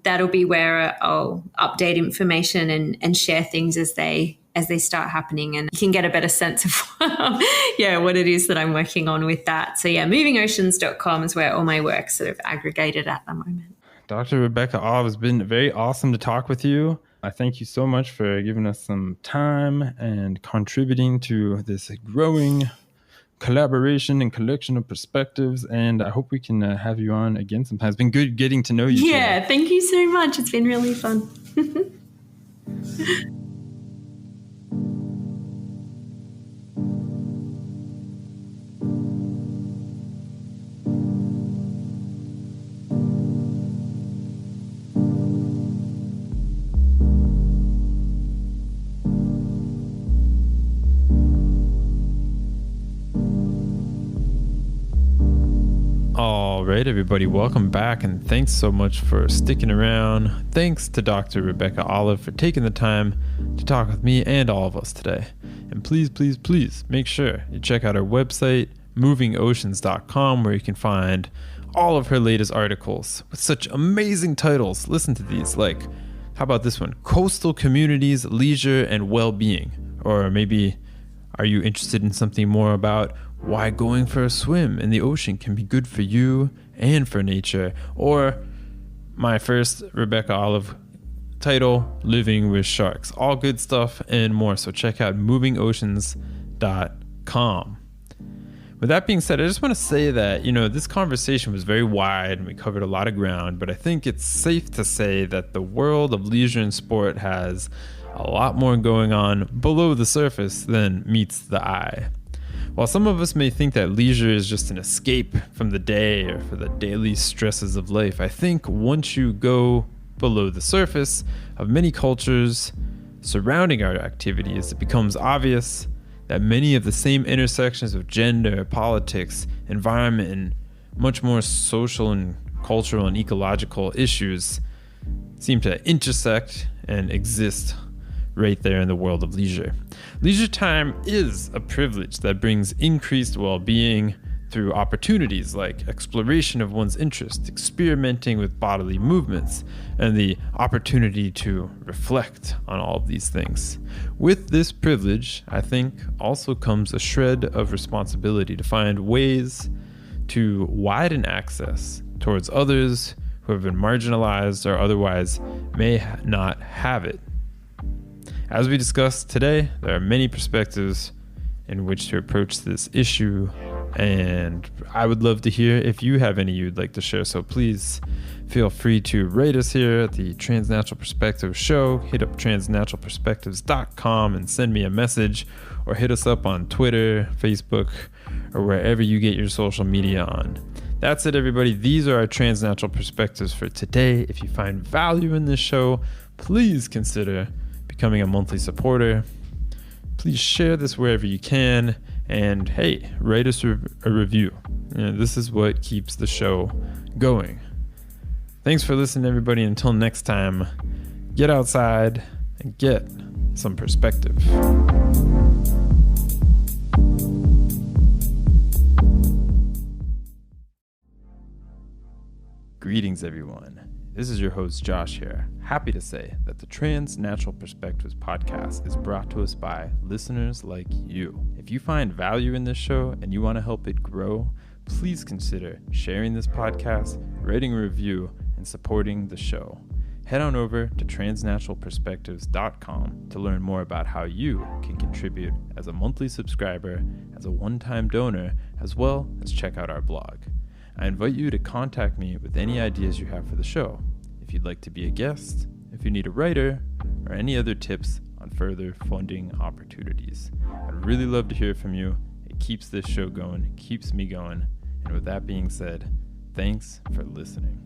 that'll be where I'll update information and share things as they start happening, and you can get a better sense of what it is that I'm working on with that. So yeah, movingoceans.com is where all my work's sort of aggregated at the moment. Dr. Rebecca Olive, it's been very awesome to talk with you. I thank you so much for giving us some time and contributing to this growing collaboration and collection of perspectives. And I hope we can have you on again sometime. It's been good getting to know you. Yeah, today. Thank you so much. It's been really fun. All right, everybody, welcome back, and thanks so much for sticking around. Thanks to Dr. Rebecca Olive for taking the time to talk with me and all of us today. And please, please, please make sure you check out our website, movingoceans.com, where you can find all of her latest articles with such amazing titles. Listen to these, like, how about this one? Coastal Communities, Leisure, and Well-Being. Or maybe, are you interested in something more about why going for a swim in the ocean can be good for you and for nature? Or my first Rebecca Olive title, Living with Sharks. All good stuff and more. So check out movingoceans.com. With that being said, I just want to say that, this conversation was very wide and we covered a lot of ground, but I think it's safe to say that the world of leisure and sport has a lot more going on below the surface than meets the eye. While some of us may think that leisure is just an escape from the day or for the daily stresses of life, I think once you go below the surface of many cultures surrounding our activities, it becomes obvious that many of the same intersections of gender, politics, environment, and much more social and cultural and ecological issues seem to intersect and exist right there in the world of leisure. Leisure time is a privilege that brings increased well-being through opportunities like exploration of one's interest, experimenting with bodily movements, and the opportunity to reflect on all of these things. With this privilege, I think, also comes a shred of responsibility to find ways to widen access towards others who have been marginalized or otherwise may not have it. As we discussed today, there are many perspectives in which to approach this issue, and I would love to hear if you have any you'd like to share. So please feel free to rate us here at the Transnatural Perspectives Show. Hit up transnaturalperspectives.com and send me a message, or hit us up on Twitter, Facebook, or wherever you get your social media on. That's it, everybody. These are our transnatural perspectives for today. If you find value in this show, please consider becoming a monthly supporter. Please share this wherever you can, and hey, write us a review. This is what keeps the show going. Thanks for listening, everybody. Until next time, get outside and get some perspective. Greetings, everyone. This is your host, Josh here. Happy to say that the Transnatural Perspectives podcast is brought to us by listeners like you. If you find value in this show and you want to help it grow, please consider sharing this podcast, writing a review, and supporting the show. Head on over to transnaturalperspectives.com to learn more about how you can contribute as a monthly subscriber, as a one-time donor, as well as check out our blog. I invite you to contact me with any ideas you have for the show. If you'd like to be a guest, if you need a writer, or any other tips on further funding opportunities. I'd really love to hear from you. It keeps this show going, it keeps me going. And with that being said, thanks for listening.